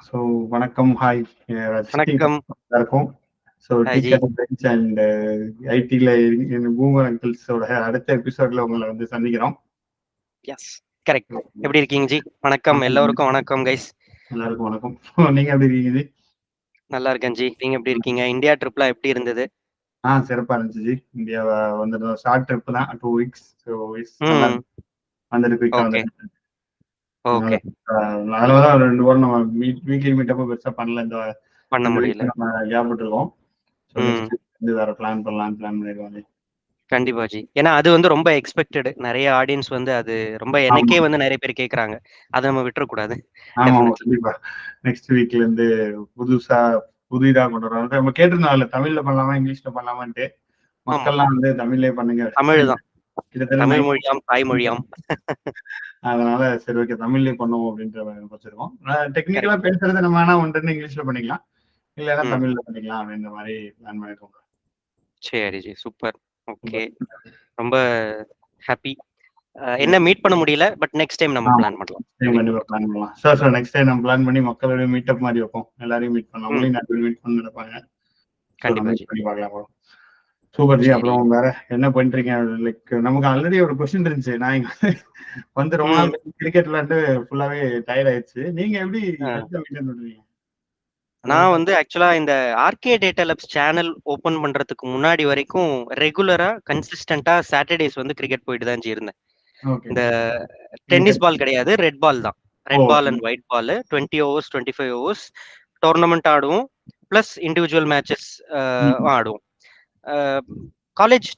So வணக்கம், hi. City வணக்கம். இருக்கும். So hi ji. Teacher bench and ஐடில பூமர் அங்கிள்ஸோட அடுத்த எபிசோட்ல உங்களை வந்து சந்திக்கிறோம். எஸ். கரெக்ட். எப்படி இருக்கீங்க ஜி? வணக்கம். எல்லோருக்கும் வணக்கம் கைஸ். எல்லாருக்கும் வணக்கம். நீங்க எப்படி இருக்கீங்க ஜி? நல்லா இருக்கேன் ஜி. நீங்க எப்படி இருக்கீங்க? இந்தியா ட்ரிப்லாம் எப்படி இருந்தது? சிறப்பா இருந்துச்சு ஜி. இந்தியா வந்துட்டோம். ஷார்ட் ட்ரிப் தான், 2 வீக்ஸ். ஸோ நல்லா ம். வந்துட்டு குயிக்கா ஓகே. வந்துட்டு. ஓகே. அதனாலதான் 2 வாரம் நம்ம வீக்லி மீட்டப்போ பெருசா பண்ணல. இந்த பண்ண முடியல. நம்ம கேப் விட்டுருக்கோம். ஸோ ம். நெக்ஸ்ட் வந்து வேற பிளான் பண்ணிருக்கோம் ஜி. கண்டிப்பா ஜி. ஏன்னா அது வந்து ரொம்ப எக்ஸ்பெக்டட். நிறைய ஆடியன்ஸ் வந்து அது ரொம்ப எனக்கே வந்து நிறைய பேர் கேக்குறாங்க. அதை நம்ம விட்டுறக்கூடாது. ஆமா, டெஃபினெட்லி. கண்டிப்பா. நெக்ஸ்ட் வீக்ல இருந்து புதிதா கொண்டு வரோம். நம்ம கேட்டிருந்தோம்ல, தமிழ்ல பண்ணலாமா இங்கிலீஷ்ல பண்ணலாமான்ட்டு. ஆமா. மக்கள்லாம் வந்து தமிழ்லயே பண்ணுங்க. தமிழ் தான். கிட்டத்தட்ட தமிழ் 90. மொழியாம், தாய்மொழியாம். அதனால சரி, ஓகே, தமிழ்லயே பண்ணுவோம் அப்படின்ற வச்சிருக்கோம். டெக்னிக்கலா கரெக்ட். பேசுறது நம்ம வேணா ஒன்று இங்கிலீஷ்ல பண்ணிக்கலாம், இல்லைன்னா ம். தமிழ்ல பண்ணிக்கலாம் அப்படின்ற மாதிரி பிளான் பண்ணிருக்கோம். சரி ஜி. சூப்பர். ஓகே. ரொம்ப ஹாப்பி. என்ன மீட் பண்ண முடியல. பட் நெக்ஸ்ட் டைம் நம்ம ஆமா, பிளான் பண்ணலாம். கண்டிப்பா பிளான் பண்ணலாம். சார் நெக்ஸ்ட் டைம் நம்ம பிளான் பண்ணி மக்களோட மீட்டப் மாதிரி வைப்போம். எல்லாரையும் மீட் பண்ணலாம். ம். அவங்களையும் நிறைய மீட் பண்ணி நடப்பாங்க. கண்டிப்பா ஜி. பண்ணி பார்க்கலாம். Super G. சரி. அப்புறம் வேற என்ன பண்றீங்க? லைக் நமக்கு ஆல்ரெடி ஒரு கொஸ்டின் இருந்துச்சு. நான் இங்க வந்து ரொம்ப நாள் கிரிக்கெட் விளையாண்டு ஃபுல்லாவே டயர்ட் ஆயிடுச்சு. நீங்க எப்படி ஹெல்த் மெயின்டைன் பண்றீங்க? நான் வந்து ஆக்சுவலா இந்த RK data labs channel open பண்றதுக்கு முன்னாடி வரைக்கும் ரெகுலரா கன்சிஸ்டன்டா சாட்டர்டேஸ் வந்து கிரிக்கெட் போயிட்டு தான் இருந்தேன். ஓகே. இந்த டென்னிஸ் பால் கிடையாது, ரெட் பால் தான். ரெட் பால் ஓ. And white ball 20 overs 25 overs tournament ஆடுவோம். பிளஸ் இண்டிவிஜுவல் மேட்சஸ் ஆடுவோம். காலேஜ்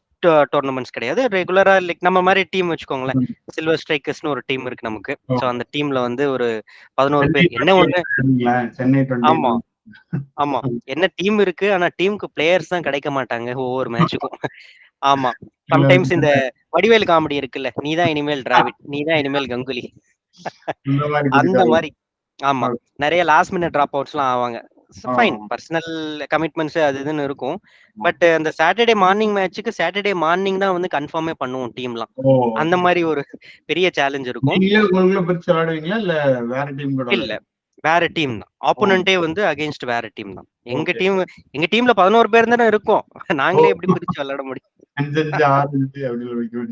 டோர்னமெண்ட்ஸ் கிடையாது. ரெகுலரா லைக் நம்ம மாதிரி டீம் வச்சுக்கோங்களேன். சில்வர் ஸ்ட்ரைக்கர்ஸ்னு ஒரு டீம் இருக்கு நமக்கு. ஸோ அந்த டீம்ல வந்து ஒரு 11 பேர். என்ன ஒண்ணு, சென்னை 20. ஆமா ஆமா, என்ன டீம் இருக்கு. ஆனா டீமுக்கு பிளேயர்ஸ் தான் கிடைக்க மாட்டாங்க ஒவ்வொரு மேட்சுக்கும். ஆமா. சம்டைம்ஸ் இந்த வடிவேல் காமெடி இருக்குல்ல, நீதான் இனிமேல் டிராவிட், நீதான் இனிமேல் கங்குலி, அந்த மாதிரி. ஆமா, நிறைய லாஸ்ட் மினிட் டிராப் அவுட்ஸ்லாம் ஆவாங்க. ஃபைன், பர்சனல் கமிட்மெண்ட்ஸ் அது இதுன்னு இருக்கும். பட் அந்த சாட்டர்டே மார்னிங் மேட்சுக்கு சாட்டர்டே மார்னிங் தான் வந்து கன்ஃபார்மே பண்ணுவோம் டீம்லாம். அந்த மாதிரி ஒரு பெரிய சேலஞ்ச் இருக்கும். பிரிச்சு விளையாடுவீங்களா இல்ல வேற டீம் கூட? இல்ல, வேற டீம் தான். ஆப்போனன்ட்டே வந்து அகைன்ஸ்ட் வேற டீம் தான். எங்க டீம்ல 11 பேர் தானே இருக்கோம். நாங்களே எப்படி பிரிச்சு விளையாட முடியும்? 5 5 6 5 அப்படி வைக்க.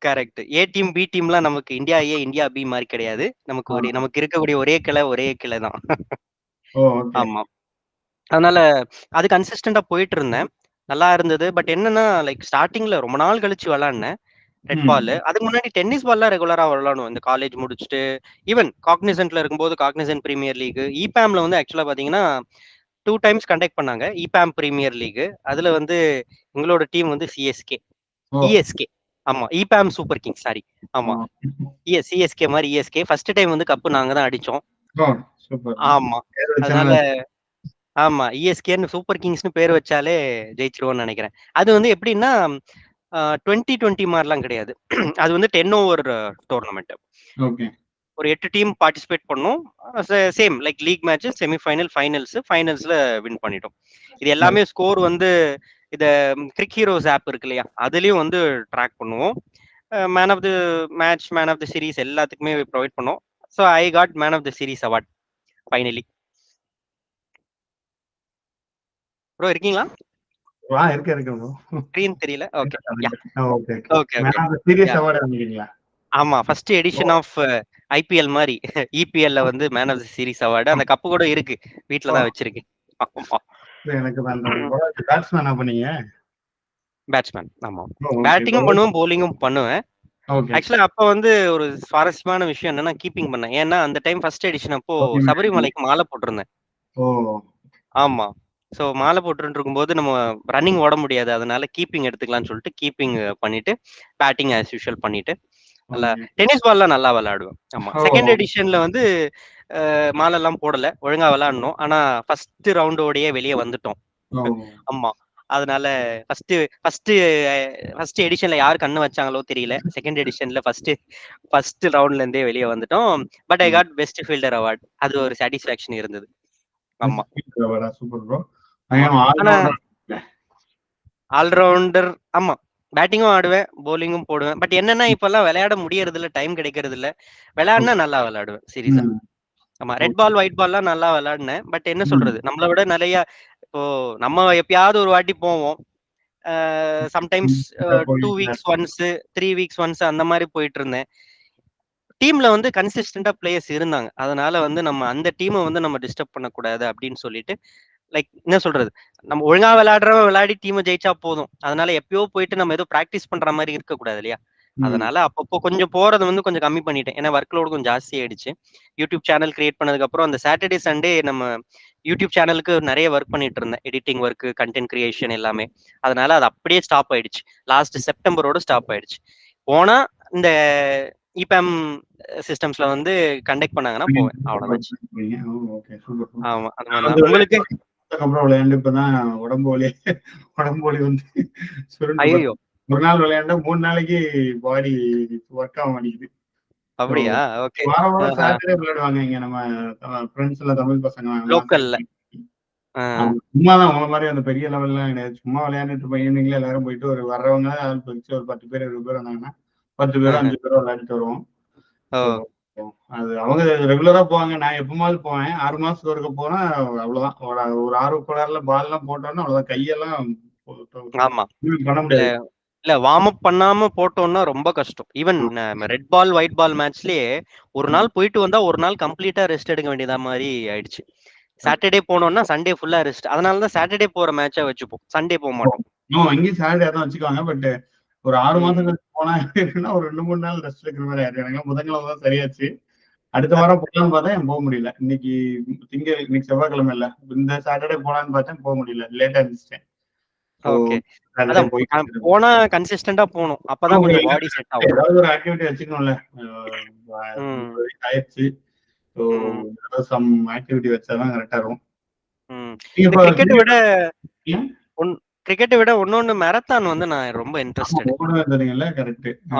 கரெக்ட். ஏ டீம் பி டீம்லாம் நமக்கு இந்தியா ஏ இந்தியா பி மாதிரி கிடையாது. நமக்கு இருக்கக்கூடிய ஒரே கிளை தான். ஆமா. அதனால அது கன்சிஸ்டன்டா போயிட்டு இருந்தேன். நல்லா இருந்தது. பட் என்னன்னா லைக் ஸ்டார்டிங்ல ரொம்ப நாள் கழிச்சு விளையாடினேன் ரெட் பால். அதுக்கு முன்னாடி டென்னிஸ் பால்லாம் ரெகுலரா விளையாடுவோம். இந்த காலேஜ் முடிச்சுட்டு ஈவன் காக்னிசன்ட்ல இருக்கும்போது காக்னிசன்ட் பிரீமியர் லீக், இபேம்ல வந்து ஆக்சுவலா பாத்தீங்கன்னா 2 டைம்ஸ் கண்டக்ட் பண்ணாங்க இபேம் பிரீமியர் லீக். அதுல வந்து எங்களோட டீம் வந்து இஎஸ்கே. ஆமா, இபேம் சூப்பர் கிங்ஸ், சாரி. ஆமா, சிஎஸ்கே மாதிரி இஎஸ்கே. ஃபர்ஸ்ட் டைம் வந்து கப்பு நாங்க தான் அடிச்சோம். ஆமா, அதனால ஆமா, இஎஸ்கேன்னு சூப்பர் கிங்ஸ்னு பேர் வச்சாலே ஜெயிச்சிருவோம்னு நினைக்கிறேன். அது வந்து எப்படின்னா 2020 மாதிரிலாம் கிடையாது. அது வந்து 10 ஓவர் டோர்னமெண்ட். ஒரு 8 டீம் பார்ட்டிசிபேட் பண்ணோம். Same like league match, semifinal, ஃபைனல்ஸ்ல வின் பண்ணிட்டோம். இது எல்லாமே ஸ்கோர் வந்து இந்த கிரிக் ஹீரோஸ் ஆப் இருக்கு இல்லையா, அதுலயும் வந்து ட்ராக் பண்ணுவோம். Man of the match, man of the series எல்லாத்துக்குமே ப்ரொவைட் பண்ணோம். So I got man of the series award finally. Bro இருக்கீங்களா? ஸ்கிரீன் தெரியல. ஓகே. ஆமா, ஃபர்ஸ்ட் எடிஷன் ஆஃப் ஐபிஎல் மாதிரி இபிஎல்ல வந்து man of the series award. அந்த கப்பு கூட இருக்கு, வீட்ல தான் வச்சிருக்கேன். பேட்ஸ்மேன். ஆமா, பேட்டிங்கும் பண்ணுவேன், பவுலிங்கும் பண்ணுவேன். ஆக்சுவலா அப்ப வந்து ஒரு சுவாரஸ்யமான விஷயம் என்னன்னா கீப்பிங் பண்ணேன். ஏன்னா அந்த டைம் ஃபர்ஸ்ட் எடிஷன் அப்போ சபரிமலைக்கு மாலை போட்டிருந்தேன். ஆமா, சோ மாலை போட்டு இருக்கும்போது நம்ம ரன்னிங் ஓட முடியாது. அதனால கீப்பிங் எடுத்துக்கலாம்னு சொல்லிட்டு கீப்பிங் பண்ணிட்டு பேட்டிங் ஆஸ் யூஷுவல் பண்ணிட்டு நல்லா டென்னிஸ் பால்லாம் நல்லா விளையாடுவேன். ஆமா, செகண்ட் எடிஷன்ல வந்து மாலை எல்லாம் போடல, ஒழுங்கா விளையாடணும். ஆனா ஃபர்ஸ்ட் ரவுண்டோடயே வெளியே வந்துட்டோம். ஆமா, அதனால ஃபர்ஸ்ட் எடிஷன்ல யாரு கண்ணு வச்சாங்களோ தெரியல. செகண்ட் எடிஷன்ல ஃபர்ஸ்ட் ரவுண்ட்ல இருந்தே வெளியே வந்துட்டோம். But I got best fielder award. அது ஒரு சாட்டிஸ்பாக்சன் இருந்தது. ஆமா, ஆல்ரவுண்டர். ஆமா, பேட்டிங்கும் ஆடுவேன், பவுலிங்கும் போடுவேன். பட் என்னன்னா இப்ப எல்லாம் விளையாட முடியறது இல்ல, டைம் கிடைக்கிறது இல்ல. விளையாடுனா நல்லா விளையாடுவேன் சீரியஸா. ஆமா. ரெட் பால், ஒயிட் பால்லாம் நல்லா விளையாடினேன். பட் என்ன சொல்றது? நம்மள விட நெறைய இப்போ நம்ம எப்பயாவது ஒரு வாட்டி போவோம். Sometimes 2 weeks once, 3 weeks once அந்த மாரி போயிட்டு இருந்தேன். டீம்ல வந்து கன்சிஸ்டன்ட்டா பிளேயர்ஸ் இருந்தாங்க. அதனால வந்து நம்ம அந்த டீம வந்து நம்ம டிஸ்டர்ப் பண்ணக்கூடாது அப்படின்னு சொல்லிட்டு, லைக் என்ன சொல்றது? நம்ம ஒழுங்கா விளையாடுறவன் விளையாடி டீம ஜெயிச்சா போதும். அதனால எப்பயோ போயிட்டு நம்ம ஏதோ பிராக்டிஸ் பண்ற மாரி இருக்கக்கூடாது இல்லையா? அதனால அப்பப்போ கொஞ்சம் போறது வந்து கொஞ்சம் கம்மி பண்ணிட்டேன். ஏன்னா ஒர்க் லோட் கொஞ்சம் ஜாஸ்தி ஆயிடுச்சு. யூடியூப் சேனல் கிரியேட் பண்ணதுக்கு அப்புறம் அந்த சாட்டர்டே, சண்டே நம்ம யூடியூப் சேனலுக்கு நெறைய ஒர்க் பண்ணிட்டு இருந்தேன். எடிட்டிங் ஒர்க், கன்டென்ட் கிரியேஷன் எல்லாமே. அதனால அது அப்படியே ஸ்டாப் ஆயிடுச்சு. லாஸ்ட் செப்டம்பரோட ஸ்டாப் ஆயிடுச்சு. போனா இந்த இபேம் சிஸ்டம்ஸ்ல வந்து கண்டக்ட் பண்ணாங்கன்னா போவேன். அவ்வளவுதான். ஆமா. அந்த மாதிரி தான். உங்களுக்கு? அப்புறம் விளையாண்டு இப்பதான் உடம்பு வலி வந்து சுருண்டு ஐயோ! ஒரு நாள் விளையாண்டா 3 நாளைக்கு பாடி ஒர்க் ஆக மாட்டேங்குது. அப்படியா? ஓகே. வாரம் வாரம் சாட்டர்டே விளையாடுவாங்க இங்க நம்ம ஃப்ரெண்ட்ஸ் எல்லாம், தமிழ் பசங்க லோக்கல்ல. சும்மாதான் உங்கள மாதிரி அந்த பெரிய லெவல்லாம் கிடையாது. சும்மா விளையாண்டுட்டு இருப்போம். ஈவினிங்ல எல்லாரும் போயிட்டு ஒரு வர்றவங்க ஆள் பிரிச்சு ஒரு 10 பேர் 20 பேர் வந்தாங்கன்னா 10 பேரோ 5 பேரோ விளையாடிட்டு வருவோம். அது அவங்க ரெகுலரா போவாங்க. நான் எப்பமாவது போவேன். 6 மாசத்துக்கு ஒருக்க போனா அவ்வளவுதான். ஒரு ஆர்வ கோளாறுல பால் எல்லாம் போட்டோம்னா அவ்வளவுதான். கையெல்லாம் ஆமா. பண்ண முடியாது. இல்ல வார்ம் அப் பண்ணாம போட்டோம்னா ரொம்ப கஷ்டம். ஈவன் ரெட் பால், ஒயிட் பால் மேட்ச்லயே ஒரு நாள் போயிட்டு வந்தா ஒரு நாள் கம்ப்ளீட்டா ரெஸ்ட் எடுக்க வேண்டியதா மாதிரி ஆயிடுச்சு. சாட்டர்டே போனோம்னா சண்டே ஃபுல்லா ரெஸ்ட். அதனால தான் சாட்டர்டே போற மேட்சா வச்சுப்போம். சண்டே போக மாட்டோம். இங்கேயும் சாட்டர்டே தான் வச்சுக்குவாங்க. பட் ஒரு 6 மாசம் கழிச்சு போனா ஒரு 2-3 நாள் ரெஸ்ட் எடுக்கிற மாதிரி ஆயிடும். எனக்கு புதன்கிழமை தான் சரியாச்சு. அடுத்த வாரம் போகலான்னு பார்த்தேன், போக முடியல. இன்னைக்கு செவ்வாய்க்கிழமை இல்ல. இந்த சாட்டர்டே போலான்னு பார்த்தேன், போக முடியல. லேட்டா இருந்துச்சிட்டேன். ஓகே. அதான் போனா கன்சிஸ்டன்ட்டா போணும். அப்பதான் கொஞ்சம் பாடி செட் ஆகும். ஏதாவது ஒரு ஆக்டிவிட்டி வச்சுக்கணும்ல. ஆயிடுச்சு. சம் ஆக்டிவிட்டி வச்சாதான் கரெக்டா இருக்கும். கிரிக்கெட்டை விட இன்னொன்னு மேரத்தான் வந்து நான் ரொம்ப இன்ட்ரெஸ்டட்.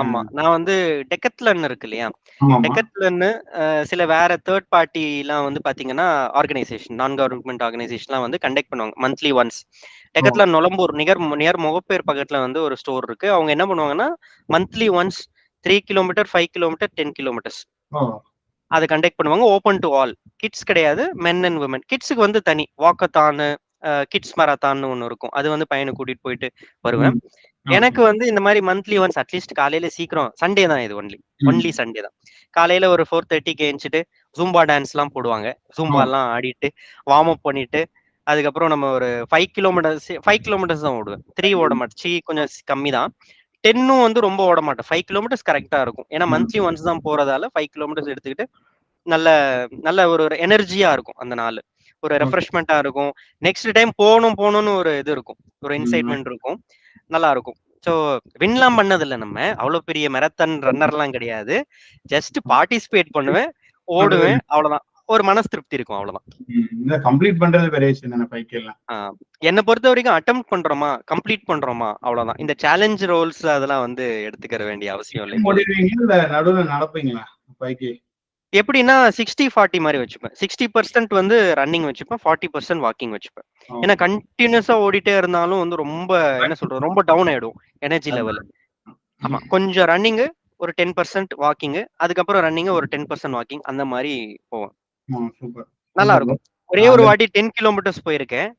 ஆமா. நான் வந்து டெக்கத்லன் இருக்கு இல்லையா? டெக்கத்லன் சில வேற தேர்ட் பார்ட்டி எல்லாம் வந்து பாத்தீங்கன்னா ஆர்கனைசேஷன், நான் கவர்மெண்ட் ஆர்கனைசேஷன்லாம் வந்து கண்டக்ட் பண்ணுவாங்க monthly once. Decathlon Nolambur near Mogappair பக்கத்துல வந்து ஒரு ஸ்டோர் இருக்கு. அவங்க என்ன பண்ணுவாங்கன்னா monthly once 3 kilometre, 5 kilometre, 10 kilometres அதை கண்டக்ட் பண்ணுவாங்க. Open to all. கிட்ஸ் கிடையாது, மென் அண்ட் விமன். கிட்ஸுக்கு வந்து தனி வாக்கத்தான், கிட்ஸ் மராத்தான்னு ஒண்ணு இருக்கும். அது வந்து பையனை கூட்டிட்டு போயிட்டு வருவேன். எனக்கு வந்து இந்த மாதிரி மந்த்லி ஒன்ஸ் அட்லீஸ்ட் காலையில சீக்கிரம், சண்டே தான் இது, ஒன்லி சண்டே தான். காலையில ஒரு 4:30க்கு எழுந்துட்டு ஜூம்பா டான்ஸ் எல்லாம் போடுவாங்க. ஜூம்பா எல்லாம் ஆடிட்டு வார்ம் அப் பண்ணிட்டு அதுக்கப்புறம் நம்ம ஒரு 5 கிலோமீட்டர்ஸ் தான் ஓடுவேன். 3 ஓட மாட்டேன், கொஞ்சம் கம்மி தான். 10ம் வந்து ரொம்ப ஓட மாட்டேன். 5 கிலோமீட்டர்ஸ் கரெக்டா இருக்கும். ஏன்னா மந்த்லி ஒன்ஸ் தான் போறதால 5 கிலோமீட்டர்ஸ் எடுத்துக்கிட்டு நல்ல நல்ல ஒரு எனர்ஜியா இருக்கும் அந்த நாள். ஒரு ரெஃப்ரெஷ்மெண்டா இருக்கும். நெக்ஸ்ட் டைம் போகணும்னு ஒரு இது இருக்கும். ஒரு எக்ஸைட்மெண்ட் இருக்கும். நல்லா இருக்கும். சோ வின்லாம் பண்ணது இல்ல நம்ம. அவ்வளவு பெரிய மேரத்தான் ரன்னர்லாம் கிடையாது. ஜஸ்ட் பார்ட்டிசிபேட் பண்ணுவேன், ஓடுவேன், அவ்வளவுதான். ஒரு மனசு திருப்தி இருக்கும், அவ்வளவுதான். இந்த கம்ப்ளீட் பண்றது பெரிய விஷயம் தானே பைக்கெல்லாம். என்ன பொறுத்த வரைக்கும் அட்டெம்ப்ட் பண்றோமா, கம்ப்ளீட் பண்றோமா, அவ்வளவுதான். இந்த சேலஞ்ச் ரோல்ஸ் அதெல்லாம் வந்து எடுத்துக்கிற வேண்டிய அவசியம் இல்லை. இல்ல நடுவுல நடப்பீங்களா பைக்கு? எப்படின்னா 60-40 மாதிரி வச்சுப்பேன். 60% வந்து ரன்னிங் வச்சுப்பேன், 40% வாக்கிங் வச்சுப்பேன். ஏன்னா கண்டினியூஸா ஓடிட்டே இருந்தாலும் வந்து ரொம்ப என்ன சொல்றது, ரொம்ப டவுன் ஆயிடும் எனர்ஜி லெவல். ஆமா, கொஞ்சம் ரன்னிங், ஒரு 10% வாக்கிங், அதுக்கப்புறம் ரன்னிங் ஒரு 10% வாக்கிங், அந்த மாதிரி போவேன். நல்லா இருக்கும். ஒரே ஒரு வாட்டி 10 கிலோமீட்டர்ஸ் போயிருக்கேன்.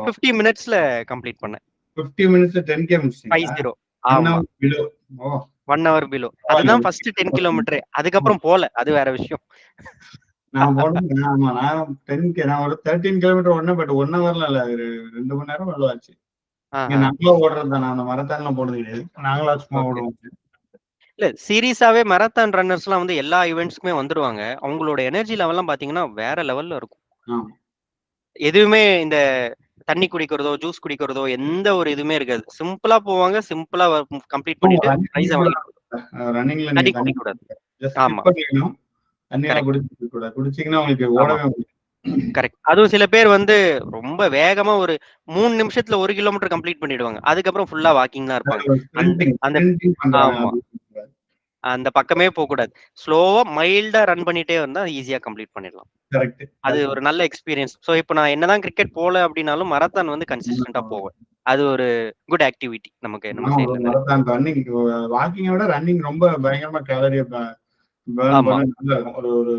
50 மினிட்ஸ்ல கம்ப்ளீட் பண்ணேன். 50 மினிட்ஸ் 10 கிலோமீட்டர்ஸ். 50. ஆமா. 1 hour below. அதுதான் ஃபர்ஸ்ட் 10 கிலோமீட்டர். அதுக்கப்புறம் போல, அது வேற விஷயம். நான் போனேன். ஆமா, நான் ஒரு 13 கிலோமீட்டர் ஓடுனேன். பட் 1 ஹவர்ல இல்ல, 2 மணி நேரம் அவ்வளவு ஆச்சு. நாங்களா ஓடுறது தான், அந்த மரத்தான்லாம் போனது கிடையாது. நாங்களா சும்மா ஓடுவோம். இல்ல சீரியஸாவே மராத்தான் ரன்னர்ஸ் எல்லாம் வந்து எல்லா ஈவென்ட்ஸ்க்குமே வந்துருவாங்க. அவங்களோட எனர்ஜி லெவல்லாம் பாத்தீங்கன்னா வேற லெவல்ல இருக்கும். எதுவுமே இந்த தண்ணி குடிக்கிறதோ, ஜூஸ் குடிக்கிறதோ எந்த ஒரு இதுவுமே இருக்காது. சிம்பிளா போவாங்க, சிம்பிளா கம்ப்ளீட் பண்ணிட்டு பிரைஸ் ரன்னிங்ல தண்ணி குடிக்க கூடாது. ஆமா, குடிச்சீங்கன்னா உங்களுக்கு ஓடவே முடியாது. கரெக்ட். அதுவும் சில பேர் வந்து ரொம்ப வேகமா ஒரு 3 நிமிஷத்துல 1 கிலோமீட்டர் கம்ப்ளீட் பண்ணிடுவாங்க. அதுக்கப்புறம் ஃபுல்லா வாக்கிங் தான் இருப்பாங்க. ஆமா, அந்த பக்கமே போக கூடாது. ஸ்லோவா மைல்டா ரன் பண்ணிட்டே வந்தா ஈஸியா கம்ப்ளீட் பண்ணிடலாம். அது ஒரு நல்ல எக்ஸ்பீரியன்ஸ். சோ இப்போ நான் என்னதான் கிரிக்கெட் போல அப்படின்னாலும் மராத்தான் வந்து கன்சிஸ்டன்டா போவேன். அது ஒரு குட் ஆக்டிவிட்டி நமக்கு நம்ம சைடுல. மராத்தான் ரன்னிங், வாக்கிங்கை விட ரன்னிங் ரொம்ப பயங்கரமா கேலரி பர்ன் பண்ண நல்லா இருக்கும். ஒரு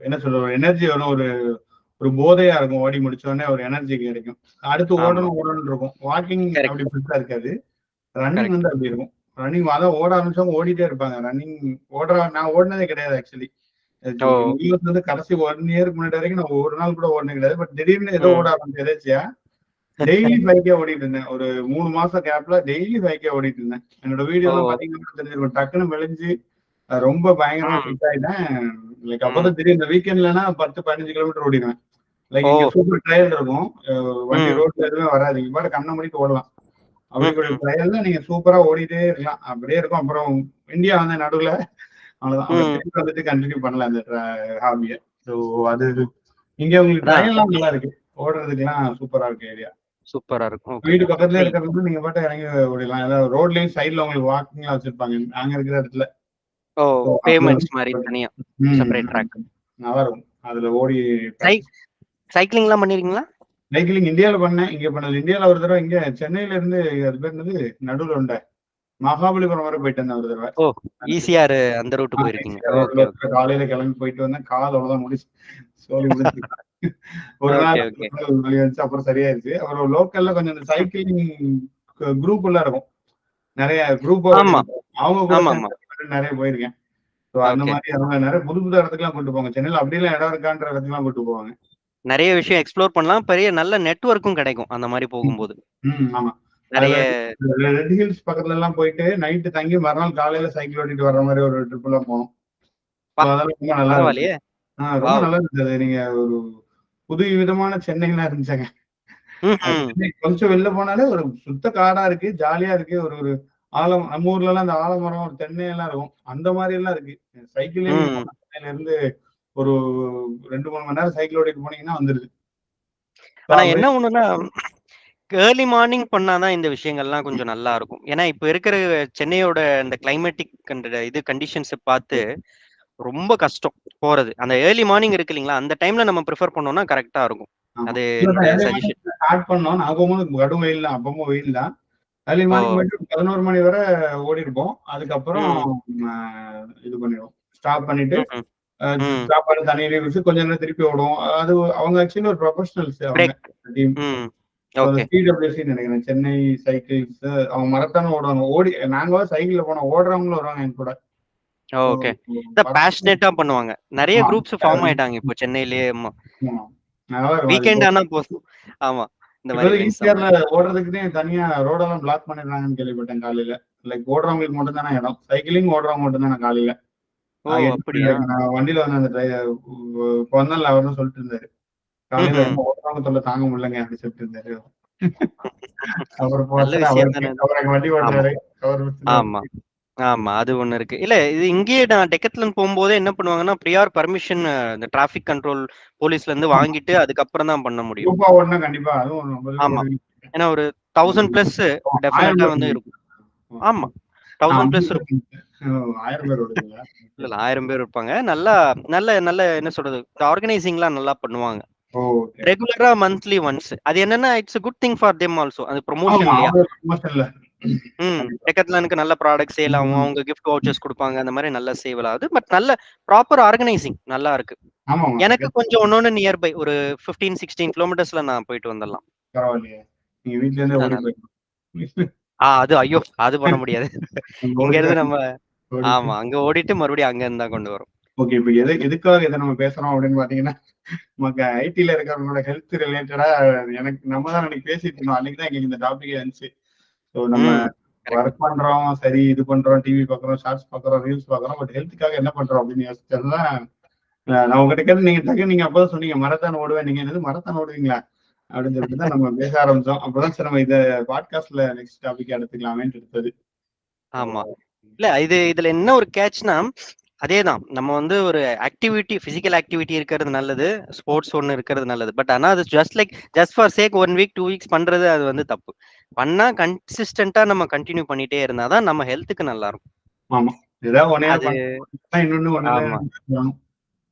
என்ன சொல்ற, ஒரு எனர்ஜி வரும், ஒரு போதையா இருக்கும். ஓடி முடிச்ச உடனே ஒரு எனர்ஜி கிடைக்கும். அடுத்து ஓடணும் இருக்கும். வாக்கிங் அப்படி பெருசா இருக்காது. ரன்னிங் வந்து அப்படி இருக்கும். ரன்னிங் அதான் ஓட ஆரம்பிச்சவங்க ஓடிட்டே இருப்பாங்க. ரன்னிங் நான் ஓடினதே கிடையாது ஆக்சுவலி. வந்து கடைசி 1 இயருக்கு முன்னாடி வரைக்கும் நான் ஒரு நாள் கூட ஓடினது கிடையாது. பட் திடீர்னு ஏதோ ஓட ஆரம்பிச்சு எதாச்சியா டெய்லி 5K ஓடிட்டு இருந்தேன். ஒரு 3 மாசம் கேப்ல டெய்லி 5K ஓடிட்டு இருந்தேன். என்னோட வீடியோ எல்லாம் பாத்தீங்கன்னா தெரிஞ்சிருக்கும். டக்குன்னு மெலிஞ்சு ரொம்ப பயங்கரமா ஃபிட் ஆயிட்டேன். லைக் அப்பதான் திடீர்னு இந்த வீக்கெண்ட்லனா 10-15 கிலோமீட்டர் ஓடிடுவேன். லைக் இங்க சூப்பர் ட்ரையல் இருக்கும். வண்டி ரோட்ல எதுவுமே வராது. இங்க பாட்டு கண்ண மணிக்கு ஓடலாம். அப்படிப்பட்ட ட்ரையல்ல நீங்க சூப்பரா ஓடிட்டே இருக்கலாம். அப்படியே இருக்கும். அப்புறம் இந்தியா வந்து நடுவுல அவ்வளவுதான். திருப்பி வந்துட்டு கண்டினியூ பண்ணல அந்த ஹாபிய. ஸோ அது இங்க உங்களுக்கு ட்ரையல்லாம் நல்லா இருக்கு. ஓடுறதுக்குலாம் சூப்பரா இருக்கு ஏரியா. சூப்பரா இருக்கும். வீடு பக்கத்துல இருக்கிறது நீங்க பாட்டு இறங்கி ஓடிடலாம். ஏதாவது ரோட்லயும் சைடுல உங்களுக்கு வாக்கிங் வச்சிருப்பாங்க. நாங்க இருக்கிற இடத்துல. பேமெண்ட்ஸ் மாதிரி தனியா செப்பரேட் ட்ராக். நல்லா இருக்கும். அதுல ஓடி சைக்கிளிங் எல்லாம் பண்ணிருக்கீங்களா? சைக்கிளிங் இந்தியால பண்ணேன். இங்க பண்ணது இந்தியால ஒரு தடவை இங்க சென்னையில இருந்து அது பேர் என்னது நடுவுல உண்ட மகாபலிபுரம் வரை போயிட்டு வந்தேன் ஒரு தடவை. ஈஸியாரு அந்த ரூட் போயிருக்கீங்க. காலையில கிளம்பி போயிட்டு வந்தேன். கால் அவ்வளவுதான் முடிச்சு சோழி முடிச்சு ஒரு நாள் வழி வந்துச்சு. அப்புறம் சரியாயிருச்சு. அப்புறம் லோக்கல்ல கொஞ்சம் இந்த சைக்கிளிங் குரூப் எல்லாம் இருக்கும். நிறைய குரூப் அவங்க கூட நிறைய போயிருக்கேன். அந்த மாதிரி அவங்க நிறைய புது புது இடத்துக்குலாம் கூட்டு போவாங்க. சென்னையில அப்படிலாம் இடம் இருக்கான்ற இடத்துக்குலாம் கூட்டு போவாங்க. நிறைய விஷயம் எக்ஸ்ப்ளோர் பண்ணலாம். பெரிய நல்ல நெட்வொர்க்கும் கிடைக்கும் அந்த மாதிரி போகும்போது. ஆமா. நிறைய ரெட் ஹில்ஸ் பக்கத்துல எல்லாம் போயிட்டு நைட்டு தங்கி மறுநாள் காலையில சைக்கிள் ஓட்டிட்டு வர்ற மாதிரி ஒரு ட்ரிப் எல்லாம் போனோம். அதெல்லாம் ரொம்ப நல்லா இருக்கு. ரொம்ப நல்லா இருந்தது. நீங்க ஒரு புது விதமான சென்னைலாம் இருந்துச்சாங்க. கொஞ்சம் வெளில போனாலே ஒரு சுத்த காடா இருக்கு, ஜாலியா இருக்கு. ஒரு ஆலம் நம்ம ஊர்ல எல்லாம் அந்த ஆலமரம் ஒரு தென்னை எல்லாம் இருக்கும். அந்த மாதிரி எல்லாம் இருக்கு. சைக்கிளே சென்னையில இருந்து ஒரு 2-3 மணி நேரம் சைக்கிள் ஓட்டிட்டு போனீங்கன்னா வந்துருது. ஆனா என்ன ஒண்ணுன்னா ஏர்லி மார்னிங் பண்ணாதான் இந்த விஷயங்கள்லாம் கொஞ்சம் நல்லா இருக்கும். ஏன்னா இப்ப இருக்கிற சென்னையோட இந்த கிளைமேட்டிக் இது கண்டிஷன்ஸ் பார்த்து ரொம்ப கஷ்டம் போறது. அந்த ஏர்லி மார்னிங் இருக்கு இல்லைங்களா, அந்த டைம்ல நம்ம ப்ரிஃபர் பண்ணோம்னா கரெக்டா இருக்கும். அது சஜஷன் ஸ்டார்ட் பண்ணோம். நான் போகும்போது கடும் வெயில் தான். அப்பவும் வெயில் தான். ஏர்லி மார்னிங் போயிட்டு 11 மணி வரை ஓடி இருப்போம். அதுக்கப்புறம் இது பண்ணிடுவோம். ஸ்டாப் பண்ணிட்டு சாப்பாடு தண்ணியிலே வச்சு கொஞ்ச நேரம் திருப்பி ஓடுவோம். அது அவங்க ஆக்சுவலி ஒரு ப்ரொஃபஷனல்ஸ் அவங்க டீம். CWC நினைக்கிறேன். சென்னை சைக்கிள்ஸ் அவங்க மரத்தான ஓடுவாங்க. நாங்க சைக்கிள்ல போனோம். ஓடுறவங்களும் வருவாங்க என் கூட. ஓகே. பேஷனேட்டா பண்ணுவாங்க. நிறைய குரூப்ஸ் ஃபார்ம் ஆயிட்டாங்க இப்போ சென்னையிலேயே. வீக்கெண்ட் ஆனா போதும். ஆமா. இந்த மாதிரி ஈஸியால ஓடுறதுக்குனே தனியா ரோடெல்லாம் பிளாக் பண்ணிடுறாங்கன்னு கேள்விப்பட்டேன் காலையில. லைக் ஓடுறவங்களுக்கு மட்டும் தானே இடம். சைக்கிளிங் ஓடுறவங்க மட்டும் தானே காலையில. நான் வண்டியில வந்து அந்த வந்தால அவர் சொல்லிட்டு இருந்தாரு. காலையில ஓடுறவங்க தொல்லை தாங்க முடியலங்க அப்படி சொல்லிட்டு இருந்தாரு. அப்புறம் வண்டி ஓட்டுறாரு. ஆமா ஆமா அது ஒண்ணு இருக்கு. இல்ல இது இங்கேயே நான் டெக்கத்லன் போகும்போதே என்ன பண்ணுவாங்கன்னா ப்ரியார் பர்மிஷன் இந்த டிராபிக் கண்ட்ரோல் போலீஸ்ல இருந்து வாங்கிட்டு அதுக்கப்புறம் தான் பண்ண முடியும். கண்டிப்பா அதுவும் ஆமா. ஏன்னா ஒரு 1000+ டெஃபினட்டா வந்து இருக்கும். ஆமா 1000+ இருக்கும். 1000 பேர் ஓடுவீங்களா? இல்ல 1000 பேர் இருப்பாங்க. நல்லா நல்ல நல்ல என்ன சொல்றது, ஆர்கனைசிங்லாம் நல்லா பண்ணுவாங்க. ரெகுலரா மந்த்லி ஒன்ஸ். அது என்னன்னா it's a good thing for them also. அது ப்ரமோஷன் இல்லையா? டெக்கத்லானுக்கு நல்ல ப்ராடக்ட் சேல் ஆகும். அவங்க கிஃப்ட் வவுச்சர்ஸ் கொடுப்பாங்க. அந்த மாதிரி நல்ல சேல் ஆகுது. பட் நல்ல ப்ராப்பர் ஆர்கனைசிங் நல்லா இருக்கு. எனக்கு கொஞ்சம் ஒன்னொன்னு நியர்பை ஒரு 15-16 கிலோமீட்டர்ஸ்ல நான் போயிட்டு வந்துடலாம். அது ஐயோ அது பண்ண முடியாது. இங்க இருந்து நம்ம ஆமா அங்க ஓடிட்டு மறுபடியும் அங்க இருந்தா கொண்டு வரும். ஓகே. இப்ப எதுக்காக இதை நம்ம பேசுறோம் அப்படின்னு பாத்தீங்கன்னா, நமக்கு ஐடில இருக்கிறவங்களோட ஹெல்த் ரிலேட்டடா நம்ம தான் அன்னைக்கு பேசிட்டு இருந்தோம். அன்னைக்குதான் எங்களுக்கு இந்த டாபிக் இருந்துச்சு. ஸோ நம்ம ஒர்க் பண்றோம், சரி இது பண்றோம், டிவி பாக்குறோம், ஷார்ட்ஸ் பாக்குறோம், ரீல்ஸ் பாக்குறோம், பட் ஹெல்த்துக்காக என்ன பண்றோம் அப்படின்னு யோசிச்சதுதான் நான் உங்ககிட்ட கேட்டு நீங்க டக்கு நீங்க அப்பதான் சொன்னீங்க மரத்தான் ஓடுவேன். நீங்க என்னது மரத்தான் ஓடுவீங்களா அப்படின்னு சொல்லிட்டு தான் நம்ம பேச ஆரம்பிச்சோம். அப்பதான் சரி நம்ம இதை பாட்காஸ்ட்ல நெக்ஸ்ட் டாபிக் எடுத்துக்கலாமேன்னு எடுத்தது. ஆமா. இல்ல இதுல என்ன ஒரு கேட்ச்னா அதேதான். நம்ம வந்து ஒரு ஆக்டிவிட்டி பிசிக்கல் ஆக்டிவிட்டி இருக்கிறது நல்லது. ஸ்போர்ட்ஸ் ஒன்னு இருக்கிறது நல்லது. பட் ஆனா அது just for sake 1 week 2 weeks பண்றது அது வந்து தப்பு. பண்ணா கன்சிஸ்டன்டா நம்ம கண்டினியூ பண்ணிட்டே இருந்தாதான் நம்ம ஹெல்த்துக்கு நல்லா இருக்கும்.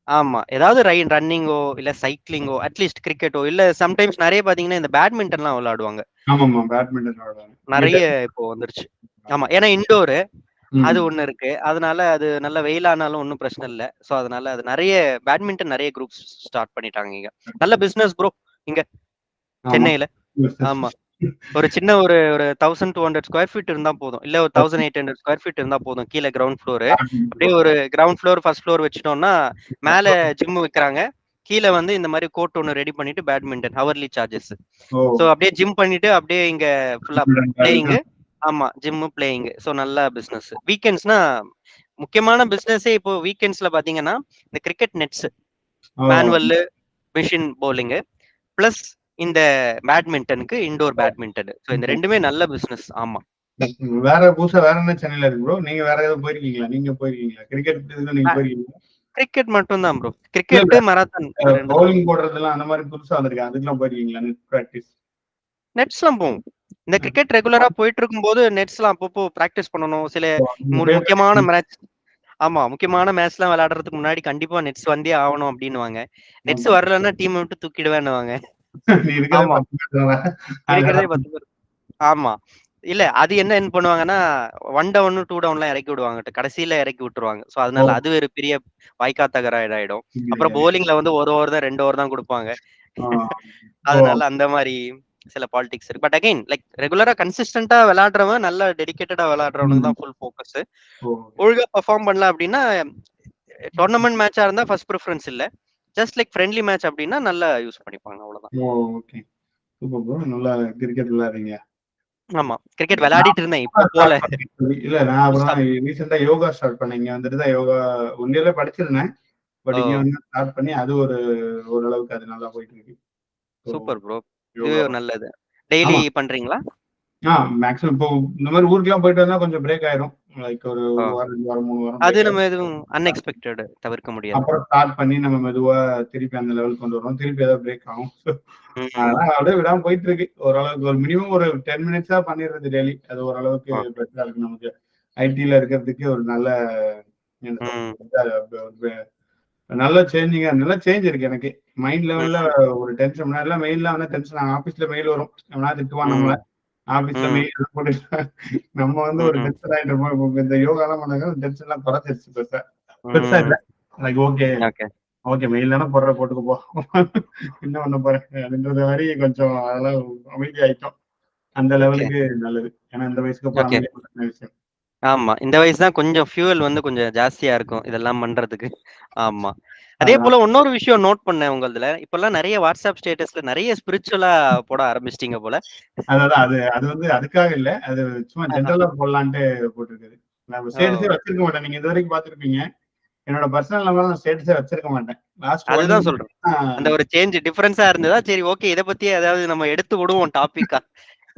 ஆமா ஏதாவது ரன்னிங்கோ இல்ல சைக்கிளிங்கோ அட்லீஸ்ட் கிரிக்கெட்டோ இல்ல சம்டைம்ஸ் நிறைய பாத்தீங்கன்னா இந்த பேட்மிண்டன்லாம் விளையாடுவாங்க. நிறைய இப்போ வந்துருச்சு. ஆமா ஏன்னா இண்டோரு அது ஒண்ணு இருக்கு. அதனால அது நல்ல வெயிலானாலும் ஒண்ணும் பிரச்சனை இல்ல. சோ அதனால அது பேட்மிண்டன் நெறைய குரூப்ஸ் ஸ்டார்ட் பண்ணிட்டாங்க இங்க. நல்ல பிசினஸ் ப்ரோ இங்க சென்னையில. ஆமா. ஒரு சின்ன ஒரு 1200 ஸ்கொயர் ஃபீட் இருந்தா போதும். இல்ல ஒரு 1800 ஸ்கொயர் ஃபீட் இருந்தா போதும். கீழ கிரவுண்ட் ஃப்ளோர். அப்படியே ஒரு கிரவுண்ட் ஃப்ளோர், ஃபர்ஸ்ட் ஃப்ளோர் வச்சுட்டோம்னா, மேல ஜிம் வைக்கிறாங்க. கீழ வந்து இந்த மாதிரி கோர்ட் ஒண்ணு ரெடி பண்ணிட்டு பேட்மிண்டன் ஹவர்லி சார்ஜஸ். சோ அப்படியே ஜிம் பண்ணிட்டு அப்படியே இங்க ஃபுல்லா பிளேயிங். ஆமா, ஜிம் பிளேயிங். சோ நல்ல பிசினஸ். வீக்கெண்ட்ஸ்னா முக்கியமான பிசினஸே இப்போ வீக்கெண்ட்ஸ்ல பாத்தீங்கன்னா இந்த cricket nets, manual, machine bowling plus இந்த பேட்மிண்டனுக்கு இன்டோர் பேட்மிண்டன். சோ இந்த ரெண்டுமே நல்ல பிசினஸ். ஆமா. வேற புதுசா வேற என்ன சென்னையில இருக்கு ப்ரோ? நீங்க வேற ஏதாவது போயிருக்கீங்களா? நீங்க போயிருக்கீங்களா? கிரிக்கெட் இதுல நீங்க போயிருக்கீங்களா? கிரிக்கெட் மட்டும் தான் ப்ரோ. கிரிக்கெட், மராத்தான் பவுலிங் போடுறதெல்லாம் அந்த மாதிரி புதுசா வந்திருக்கு. அதுக்கெல்லாம் போயிருக்கீங்களா? Net practice. நெட்ஸ்லாம் போவோம். இந்த கிரிக்கெட் ரெகுலரா போயிட்டு இருக்கும்போது நெட்ஸ்லாம் அப்பப்போ பிராக்டிஸ் பண்ணணும். சில முக்கியமான மேட்ச். ஆமா, முக்கியமான மேட்ச்லாம் விளையாடுறதுக்கு முன்னாடி கண்டிப்பா நெட்ஸ் வந்தே ஆகணும் அப்படின்னுவாங்க. நெட்ஸ் வரலன்னா டீம் விட்டு தூக்கிடுவேன்னுவாங்க. ஆமா, இருக்கிறதே 10 பேர். ஆமா. இல்ல அது என்ன பண்ணுவாங்கன்னா 1 டவுன் 2 டவுன்லாம் இறக்கி விடுவாங்க. கடைசியில இறக்கி விட்டுருவாங்க. சோ அதனால அது ஒரு பெரிய வாய்க்கா தகராயிடும். அப்புறம் பவுலிங்ல வந்து 1 ஓவர் தான் 2 ஓவர் தான் கொடுப்பாங்க. அதனால அந்த மாதிரி சில பாலிடிக்ஸ் இருக்கு. பட் அகைன் லைக் ரெகுலரா கன்சிஸ்டன்டா விளையாடுறவன் நல்ல டெடிகேட்டடா விளையாடுறவனுக்கு தான் ஃபுல் ஃபோக்கஸ். ஒழுங்கா பெர்ஃபார்ம் பண்ணல அப்படின்னா டோர்னமெண்ட் மேட்சா இருந்தா ஃபர்ஸ்ட் ப்ரிஃபரன்ஸ் இல்ல. ஜஸ்ட் லைக் ஃப்ரெண்ட்லி மேட்ச் அப்படின்னா நல்லா யூஸ் பண்ணிப்பாங்க, அவ்வளவுதான். Okay, super bro. நல்லா கிரிக்கெட் விளையாடுறீங்க. ஆமா, கிரிக்கெட் விளையாடிட்டு இருந்தேன், இப்போ போல. இல்ல, நான் அப்புறம் ரீசெண்டா யோகா ஸ்டார்ட் பண்ணேன். இங்க வந்துட்டு தான் யோகா ஒன்றில படிச்சிருந்தேன். பட் இங்க வந்து ஸ்டார்ட் பண்ணி அது ஓரளவுக்கு அது நல்லா போயிட்டு இருக்கு. Super bro. இதுவே நல்லது. டெய்லி பண்றீங்களா? மேக்ஸிமம் இப்போ இந்த மாதிரி ஊருக்குலாம் போயிட்டு வந்தா கொஞ்சம் பிரேக் ஆயிரும். லைக் ஒரு வாரம் 2 வாரம் 3 வாரம் அது நம்ம எதுவும் அன்எக்ஸ்பெக்டட் தவிர்க்க முடியாது. அப்புறம் ஸ்டார்ட் பண்ணி நம்ம மெதுவா திருப்பி அந்த லெவல் கொண்டு வரோம். திருப்பி ஏதாவது பிரேக் ஆகும். அதனால அப்படியே விடாம போயிட்டு இருக்கு. ஓரளவுக்கு ஒரு மினிமம் ஒரு 10 மினிட்ஸா பண்ணிடுறது டெய்லி. அது ஓரளவுக்கு பெட்டரா இருக்கு. நமக்கு ஐடில இருக்கிறதுக்கு ஒரு நல்ல நல்ல சேஞ்ச் இருக்கு எனக்கு. மைண்ட் லெவல்ல ஒரு டென்ஷன் முன்னாடிலாம் மெயில்லாம் வந்து டென்ஷன் ஆபீஸ்ல மெயில் வரும். எவனா திட்டுவான் நம்மள. ஆபீஸ்ல மெயில் போட்டு நம்ம வந்து ஒரு டென்ஷன் ஆயிட்டு இருப்போம். இந்த யோகா எல்லாம் பண்ணாங்க டென்ஷன் எல்லாம் குறைஞ்சிருச்சு. பெருசா இல்ல. லைக் ஓகே மெயில் தானே போட்டுக்கு போ. என்ன பண்ண போறேன் அப்படின்றது மாதிரி கொஞ்சம் அதெல்லாம் அமைதி ஆயிட்டோம். அந்த லெவலுக்கு நல்லது. ஏன்னா இந்த வயசுக்கு அப்புறம் விஷயம். ஆமா, இந்த வயசு தான் கொஞ்சம் ஃபியூவல் வந்து கொஞ்சம் ஜாஸ்தியா இருக்கும் இதெல்லாம் பண்றதுக்கு. ஆமா. அதே போல இன்னொரு விஷயம் நோட் பண்ணேன் உங்களதுல. இப்பெல்லாம் நிறைய வாட்ஸ்அப் ஸ்டேட்டஸ்ல நிறைய ஸ்பிரிச்சுவலா போட ஆரம்பிச்சிட்டீங்க போல. அதான் அது வந்து அதுக்காக இல்ல. அது சும்மா ஜென்ரலா போடலான்ட்டு போட்டுருக்குது. நான் ஸ்டேட்டஸே வச்சிருக்க மாட்டேன். நீங்க இது வரைக்கும் பாத்துருப்பீங்க. என்னோட பர்சனல் நம்பர் நான் ஸ்டேட்டஸே வச்சிருக்க மாட்டேன். அதுதான் சொல்றேன். அந்த ஒரு சேஞ்ச் டிஃபரன்ஸா இருந்ததா சரி ஓகே இத பத்தி ஏதாவது நம்ம எடுத்து விடுவோம் டாபிக்கா.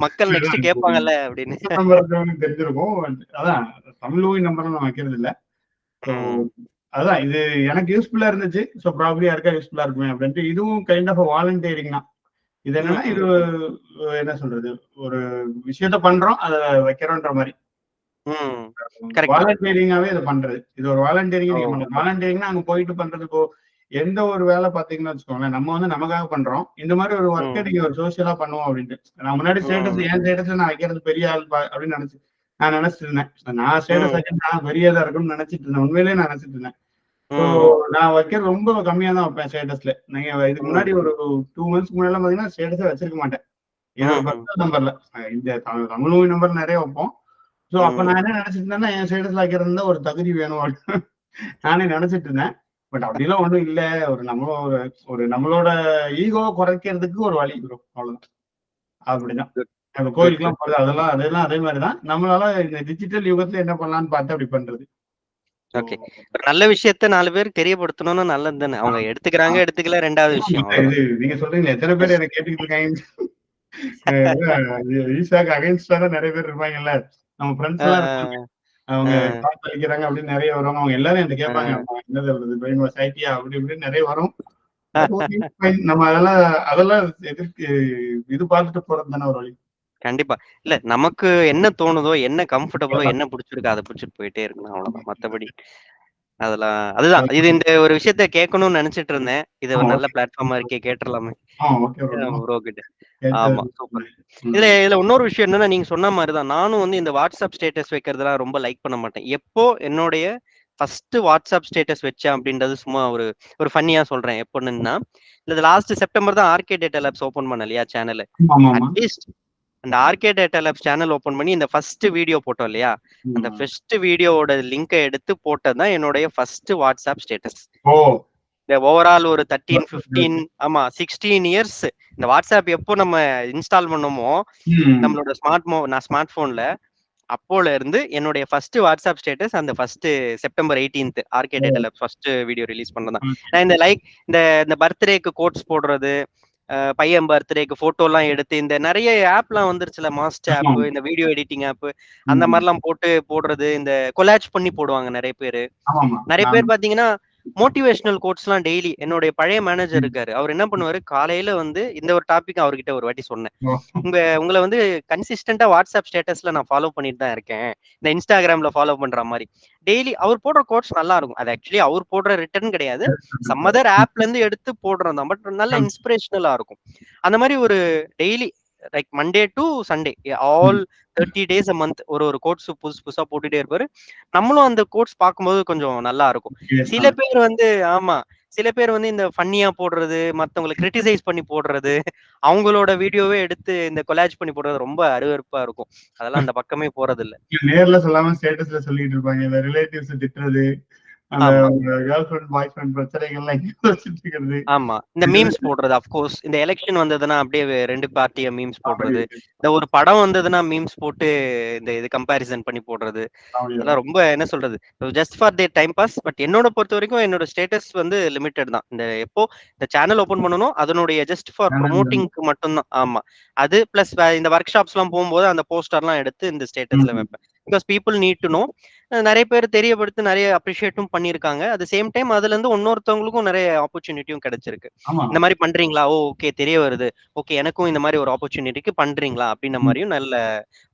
மக்கள் நெக்ஸ்ட் கேட்பாங்கல்ல அப்படின்னு. நம்பர் தெரிஞ்சிருக்கும். அதான் தமிழ் நம்பர் நான் வைக்கிறது இல்ல. அதான் இது எனக்கு யூஸ்ஃபுல்லா இருந்துச்சு. ஸோ ப்ராபப்லி யாருக்கா யூஸ்ஃபுல்லா இருக்குமே அப்படின்ட்டு இதுவும் கைண்ட் ஆஃப் வாலண்டியரிங் தான். இது என்னன்னா இது என்ன சொல்றது ஒரு விஷயத்த பண்றோம் அதை வைக்கிறோன்ற மாதிரி வாலண்டியரிங்காவே இதை பண்றது. இது ஒரு வாலண்டியரிங் நீங்க பண்றது. வாலண்டியரிங்னா அங்க போயிட்டு பண்றது. இப்போ எந்த ஒரு வேலை பாத்தீங்கன்னா வச்சுக்கோங்களேன், நம்ம வந்து நமக்காக பண்றோம். இந்த மாதிரி ஒரு ஒர்க்கை நீங்க ஒரு சோசியலா பண்ணுவோம் அப்படின்ட்டு. நான் முன்னாடி ஸ்டேட்டஸ் என் ஸ்டேட்டஸ் நான் வைக்கிறது பெரிய ஆள் அப்படின்னு நான் நினைச்சிட்டு இருந்தேன். நான் ஸ்டேட்டஸ் வைக்க நான் பெரியதா இருக்கும்னு நினைச்சிட்டு இருந்தேன். உண்மையிலேயே நான் நினைச்சிட்டு இருந்தேன். நான் வைக்கிறது ரொம்ப கம்மியா தான் வைப்பேன் ஸ்டேட்டஸ்ல. நீங்க இதுக்கு முன்னாடி ஒரு 2 மந்த்ஸ்க்கு முன்னாடி பாத்தீங்கன்னா ஸ்டேட்டஸே வச்சிருக்க மாட்டேன். என்னோட பர்சனல் நம்பர்ல இந்த தமிழ் நம்பர் நிறைய வைப்போம். சோ அப்ப நான் என்ன நினைச்சிட்டு இருந்தேன்னா என் ஸ்டேட்டஸ்ல வைக்கிறது ஒரு தகுதி வேணும் அப்படின்னு நானே நினைச்சிட்டு இருந்தேன். பட் அப்படிலாம் ஒண்ணும் இல்ல. ஒரு நம்மளோட ஈகோ குறைக்கிறதுக்கு ஒரு வழி வரும். அவ்வளவுதான். அப்படிதான். நம்ம கோயிலுக்கு எல்லாம் போறது அதெல்லாம் அதே மாதிரிதான். நம்மளால இந்த டிஜிட்டல் யுகத்துல என்ன பண்ணலாம்னு பார்த்து அப்படி பண்றது. ஓகே, நல்ல விஷயத்த 4 பேருக்கு தெரியப்படுத்தணும்னு நல்லது தானே. அவங்க எடுத்துக்கிறாங்க எடுத்துக்கல ரெண்டாவது விஷயம். இது நீங்க சொல்றீங்க எத்தனை பேர் என்ன கேட்டுக்கிட்டு இருக்காங்க. ஈசாக்கு அகைன்ஸ்டா தான் நிறைய பேர் இருப்பாங்கல்ல. நம்ம ஃப்ரெண்ட்ஸ் எல்லாம் இருப்பாங்க. அவங்க காசு அளிக்கிறாங்க அப்படின்னு நிறைய வரும். அவங்க எல்லாரும் என்கிட்ட கேட்பாங்க என்ன சொல்றது பிரெயின் வாஷ் ஆயிட்டியா அப்படி இப்படின்னு நிறைய வரும். நம்ம அதெல்லாம் எதிர்க்கு இது பார்த்துட்டு போறது தானே ஒரு வழி. கண்டிப்பா. இல்ல நமக்கு என்ன தோணுதோ, என்ன கம்ஃபர்டபுளோ, என்ன பிடிச்சிருக்கோ அதை பிடிச்சிட்டு போயிட்டே இருக்கணும். அவ்வளவுதான். மத்தபடி அதெல்லாம் அதுதான். இது இந்த ஒரு விஷயத்த கேட்கணும்னு நினைச்சிட்டு இருந்தேன். இது ஒரு நல்ல பிளாட்ஃபார்மா இருக்கே, கேட்டுறலாமே ப்ரோ கிட்ட. ஆமா, சூப்பர். இதுல இன்னொரு விஷயம் என்னன்னா, நீங்க சொன்ன மாதிரிதான் நானும் வந்து இந்த வாட்ஸ்அப் ஸ்டேட்டஸ் வைக்கிறதெல்லாம் ரொம்ப லைக் பண்ண மாட்டேன். எப்போ என்னுடைய ஃபர்ஸ்ட் வாட்ஸ்அப் ஸ்டேட்டஸ் வச்சேன் அப்படின்றது சும்மா ஒரு ஒரு ஃபன்னியா சொல்றேன். எப்போன்னா, இந்த லாஸ்ட் செப்டம்பர் தான் ஆர்கே டேட்டா லேப்ஸ் ஓபன் பண்ண இல்லையா சேனல். அட்லீஸ்ட் அந்த RK data labs channel open பண்ணி இந்த ஃபர்ஸ்ட் வீடியோ போட்டோம் இல்லையா, அந்த ஃபர்ஸ்ட் வீடியோவோட லிங்கை எடுத்து போட்டதுதான் என்னுடைய ஃபர்ஸ்ட் வாட்ஸ்அப் ஸ்டேட்டஸ். இந்த ஓவரால் ஒரு 13, 15 ஆமா 16 இயர்ஸ் இந்த வாட்ஸ்அப் எப்போ நம்ம இன்ஸ்டால் பண்ணோமோ நம்மளோட ஸ்மார்ட் போன்ல, அப்போல இருந்து என்னுடைய ஃபர்ஸ்ட் வாட்ஸ்அப் ஸ்டேட்டஸ் அந்த first September 18 RK data labs first video release பண்ணதான். நான் இந்த இந்த பர்த்டேக்கு கோட்ஸ் போடுறது, பையன் பர்த்டேக்கு போட்டோ எல்லாம் எடுத்து இந்த நிறைய ஆப்லாம் வந்துருச்சுல, மாஸ்ட் ஆப், இந்த வீடியோ எடிட்டிங் ஆப், அந்த மாதிரிலாம் போடுறது, இந்த கொலாஜ் பண்ணி போடுவாங்க நிறைய பேரு. நிறைய பேர் பாத்தீங்கன்னா மோட்டிவேஷனல் கோட்ஸ் எல்லாம் டெய்லி. என்னுடைய பழைய மேனேஜர் இருக்காரு, அவர் என்ன பண்ணுவாரு, காலையில வந்து இந்த ஒரு டாபிக் அவர்கிட்ட ஒரு வாட்டி சொன்னேன், உங்களை வந்து கன்சிஸ்டன்டா வாட்ஸ்அப் ஸ்டேட்டஸ்ல நான் ஃபாலோ பண்ணிட்டு தான் இருக்கேன், இந்த இன்ஸ்டாகிராம்ல ஃபாலோ பண்ற மாதிரி. டெய்லி அவர் போடுற கோட்ஸ் நல்லா இருக்கும். அது ஆக்சுவலி அவர் போடுற ரிட்டர்ன் கிடையாது, சம் அதர் ஆப்ல இருந்து எடுத்து போடுறோம் தான், பட் நல்ல இன்ஸ்பிரேஷனலா இருக்கும். அந்த மாதிரி ஒரு daily like Monday to Sunday all 30 days a month ஒரு கோட்ஸ் புதுசா போட்டுட்டே இருப்பாரு. நம்மளும் அந்த கோட்ஸ் பார்க்கும்போது கொஞ்சம் நல்லா இருக்கும். சில பேர் வந்து ஆமா சில பேர் வந்து இந்த ஃபன்னியா போடுறது, மத்தவங்களை கிரிட்டிசைஸ் பண்ணி போடுறது, அவங்களோட வீடியோவே எடுத்து இந்த கொலாஜ் பண்ணி போடுறது ரொம்ப அருவருப்பா இருக்கும். அதெல்லாம் அந்த பக்கமே போறது இல்ல. நேர்ல சொல்லாம ஸ்டேட்டஸ்ல சொல்லிட்டு இருப்பாங்க, இந்த ரிலேட்டிவ்ஸ் திட்டுறது, அந்த கேர்ள் ஃப்ரெண்ட் பாய் ஃப்ரெண்ட் பிரச்சனைகள்லாம் வச்சிட்டு இருக்கிறது. ஆமா, இந்த மீம்ஸ் போடுறது. அப்கோர்ஸ் இந்த எலெக்ஷன் வந்ததுன்னா அப்படியே ரெண்டு பார்ட்டிய மீம்ஸ் போடுறது, இந்த ஒரு படம் வந்ததுன்னா மீம்ஸ் போட்டு இந்த இது கம்பேரிசன் பண்ணி போடுறது, அதெல்லாம் ரொம்ப என்ன சொல்றது, just for their time boss. But என்னோட பொறுத்த வரைக்கும் என்னோட ஸ்டேட்டஸ் வந்து லிமிட்டட் தான். இந்த எப்போ இந்த சேனல் ஓபன் பண்ணணும் அதனுடைய ஜஸ்ட் ஃபார் ப்ரொமோட்டிங்க்கு மட்டும்தான். ஆமா, அது பிளஸ் இந்த ஒர்க் ஷாப்ஸ் எல்லாம் போகும்போது அந்த போஸ்டர்லாம் எடுத்து இந்த ஸ்டேட்டஸ்ல வைப்பேன். Because people need to know. நிறைய பேர் தெரியப்படுத்தி நிறைய அப்ரிஷியேட்டும் பண்ணிருக்காங்க. அட் த சேம் டைம் அதுல இருந்து இன்னொருத்தவங்களுக்கும் நிறைய ஆப்பர்ச்சுனிட்டியும் கிடைச்சிருக்கு. இந்த மாதிரி பண்றீங்களா, ஓகே தெரிய வருது, ஓகே எனக்கும் இந்த மாதிரி ஒரு ஆப்பர்ச்சுனிட்டிக்கு பண்றீங்களா அப்படின்ற மாதிரியும் நல்ல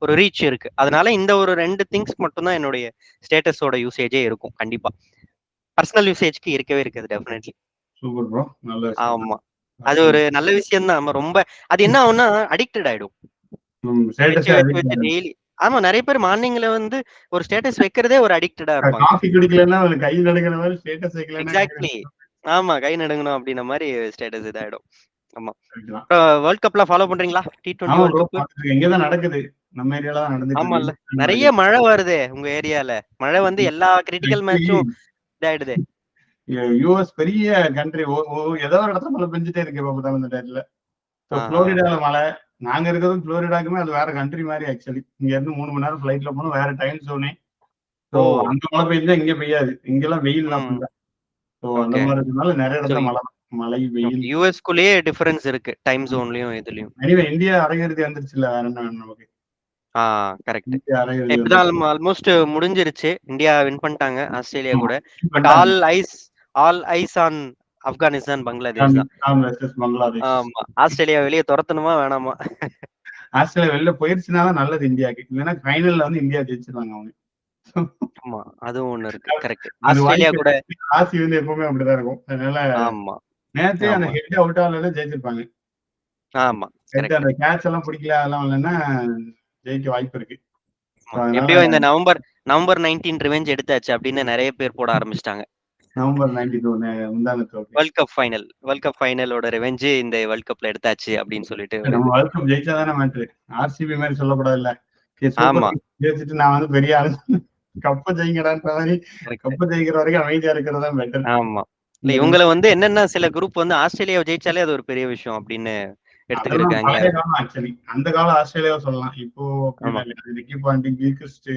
ஒரு ரீச் இருக்கு. அதனால இந்த ஒரு 2 திங்ஸ் மட்டும் தான் என்னுடைய ஸ்டேட்டஸோட யூசேஜே இருக்கும். கண்டிப்பா பர்சனல் யூசேஜ்க்கு இருக்கவே இருக்காது. டெஃபினெட்லி. சூப்பர் ப்ரோ, நல்ல ஆமா, அது ஒரு நல்ல விஷயம் தான். நம்ம ரொம்ப அது என்ன ஆகும்னா அடிக்டட் ஆயிடும். டெய்லி ஆமா, நிறைய பேர் மார்னிங்ல வந்து ஒரு ஸ்டேட்டஸ் வைக்கிறதே ஒரு அடிக்டடா இருப்பாங்க. காபி குடிக்கலன்னா கை நடுங்கிற மாதிரி ஸ்டேட்டஸ் வைக்கலன்னா எக்ஸாக்ட்லி. ஆமா, கை நடுங்கணும் அப்படின்ற மாதிரி ஸ்டேட்டஸ் இதாயிடும். ஆமா. வேர்ல்ட் கப்லாம் ஃபாலோ பண்றீங்களா? T20 வேர்ல்ட் கப் இங்க தான் நடக்குது, நம்ம ஏரியால தான் நடந்துட்டு இருக்கு. ஆமால்ல, நிறைய மழை வருதே உங்க ஏரியால. மழை வந்து எல்லா கிரிட்டிக்கல் மேட்சும் இதாயிடுதே. யுஎஸ் பெரிய கண்ட்ரி, ஏதோ ஒரு இடத்துல மழை பெஞ்சிட்டே இருக்கு இப்ப பார்த்தாலும் இந்த டயத்துல. புளோரிடால மழை, நாங்க இருக்கிறதும் புளோரிடாக்குமே அது வேற கண்ட்ரி மாதிரி. ஆக்சுவலி இங்க இருந்து 3 மணி நேரம் ஃபிளைட்ல போகணும், வேற டைம் ஜோனே. அங்க மழை பெய்ஞ்சா இங்க பெய்யாது, இங்கெல்லாம் வெயில் தான் ஃபுல்லா. அந்த மாதிரி இருக்கனால நிறைய இடத்துல மழை வெயில். யுஎஸ்குள்ளேயே டிஃபரன்ஸ் இருக்கு டைம் ஜோன்லயும் இதுலயும். எனிவே இந்தியா அரையிறுதி வந்துருச்சுல, வேற என்ன வேணும் நமக்கு. கரெக்ட். இப்பதான் ஆல்மோஸ்ட் முடிஞ்சிருச்சு. இந்தியா வின் பண்ணிட்டாங்க ஆஸ்திரேலியா கூட. But all eyes on Afghanistan Bangladesh தான். ஆமா, ஆஸ்திரேலியா வெளியே துரத்தணுமா வேணாமா? ஆஸ்திரேலியா வெளில போயிருச்சுனால நல்லது இந்தியாவுக்கு, இல்லைன்னா ஃபைனல்ல வந்து இந்தியா ஜெயிச்சிருவாங்க அவங்க. ஆமா, அதுவும் ஒண்ணு இருக்கு. கரெக்ட். ஆஸ்திரேலியா கூட ஆசி வந்து எப்பவுமே அப்படிதான் இருக்கும். அதனால ஆமா, நேத்தே அந்த ஹெட் அவுட் ஆகல ஜெயிச்சிருப்பாங்க. ஆமா, அந்த கேட்ச் எல்லாம் பிடிக்கல, அதெல்லாம் இல்லைன்னா ஜெயிக்க வாய்ப்பு இருக்கு. எப்படியோ இந்த நவம்பர் 19 ரிவெஞ்ச் எடுத்தாச்சு அப்படின்னு நிறைய பேர் போட ஆரம்பிச்சிட்டாங்க. நவம்பர் 92 வேர்ல்ட் கப் ஃபைனலோட ரிவெஞ்ச் இந்த வேர்ல்ட் கப்ல எடுத்தாச்சு அப்படின்னு சொல்லிட்டு நம்ம வேர்ல்ட் கப் ஜெயிச்சாதானே மேட்ரு. ஆர்சிபி மாதிரி சொல்லக்கூடாது இல்ல, ஜெயிச்சுட்டு நான் வந்து பெரிய ஆளு, கப்ப ஜெயிங்கடான்ற மாதிரி. கப்ப ஜெயிக்கிற வரைக்கும் அமைதியா இருக்கிறது தான் பெட்டர். ஆமா, இல்ல இவங்களை வந்து என்னன்னா சில குரூப் வந்து ஆஸ்திரேலியாவை ஜெயிச்சாலே அது ஒரு பெரிய விஷயம் அப்படின்னு எடுத்துக்கிட்டாங்க. ஆக்சுவலி அந்த கால ஆஸ்திரேலியாவை சொல்லலாம். இப்போ ரிக்கி பாண்டிங், கில்கிறிஸ்ட்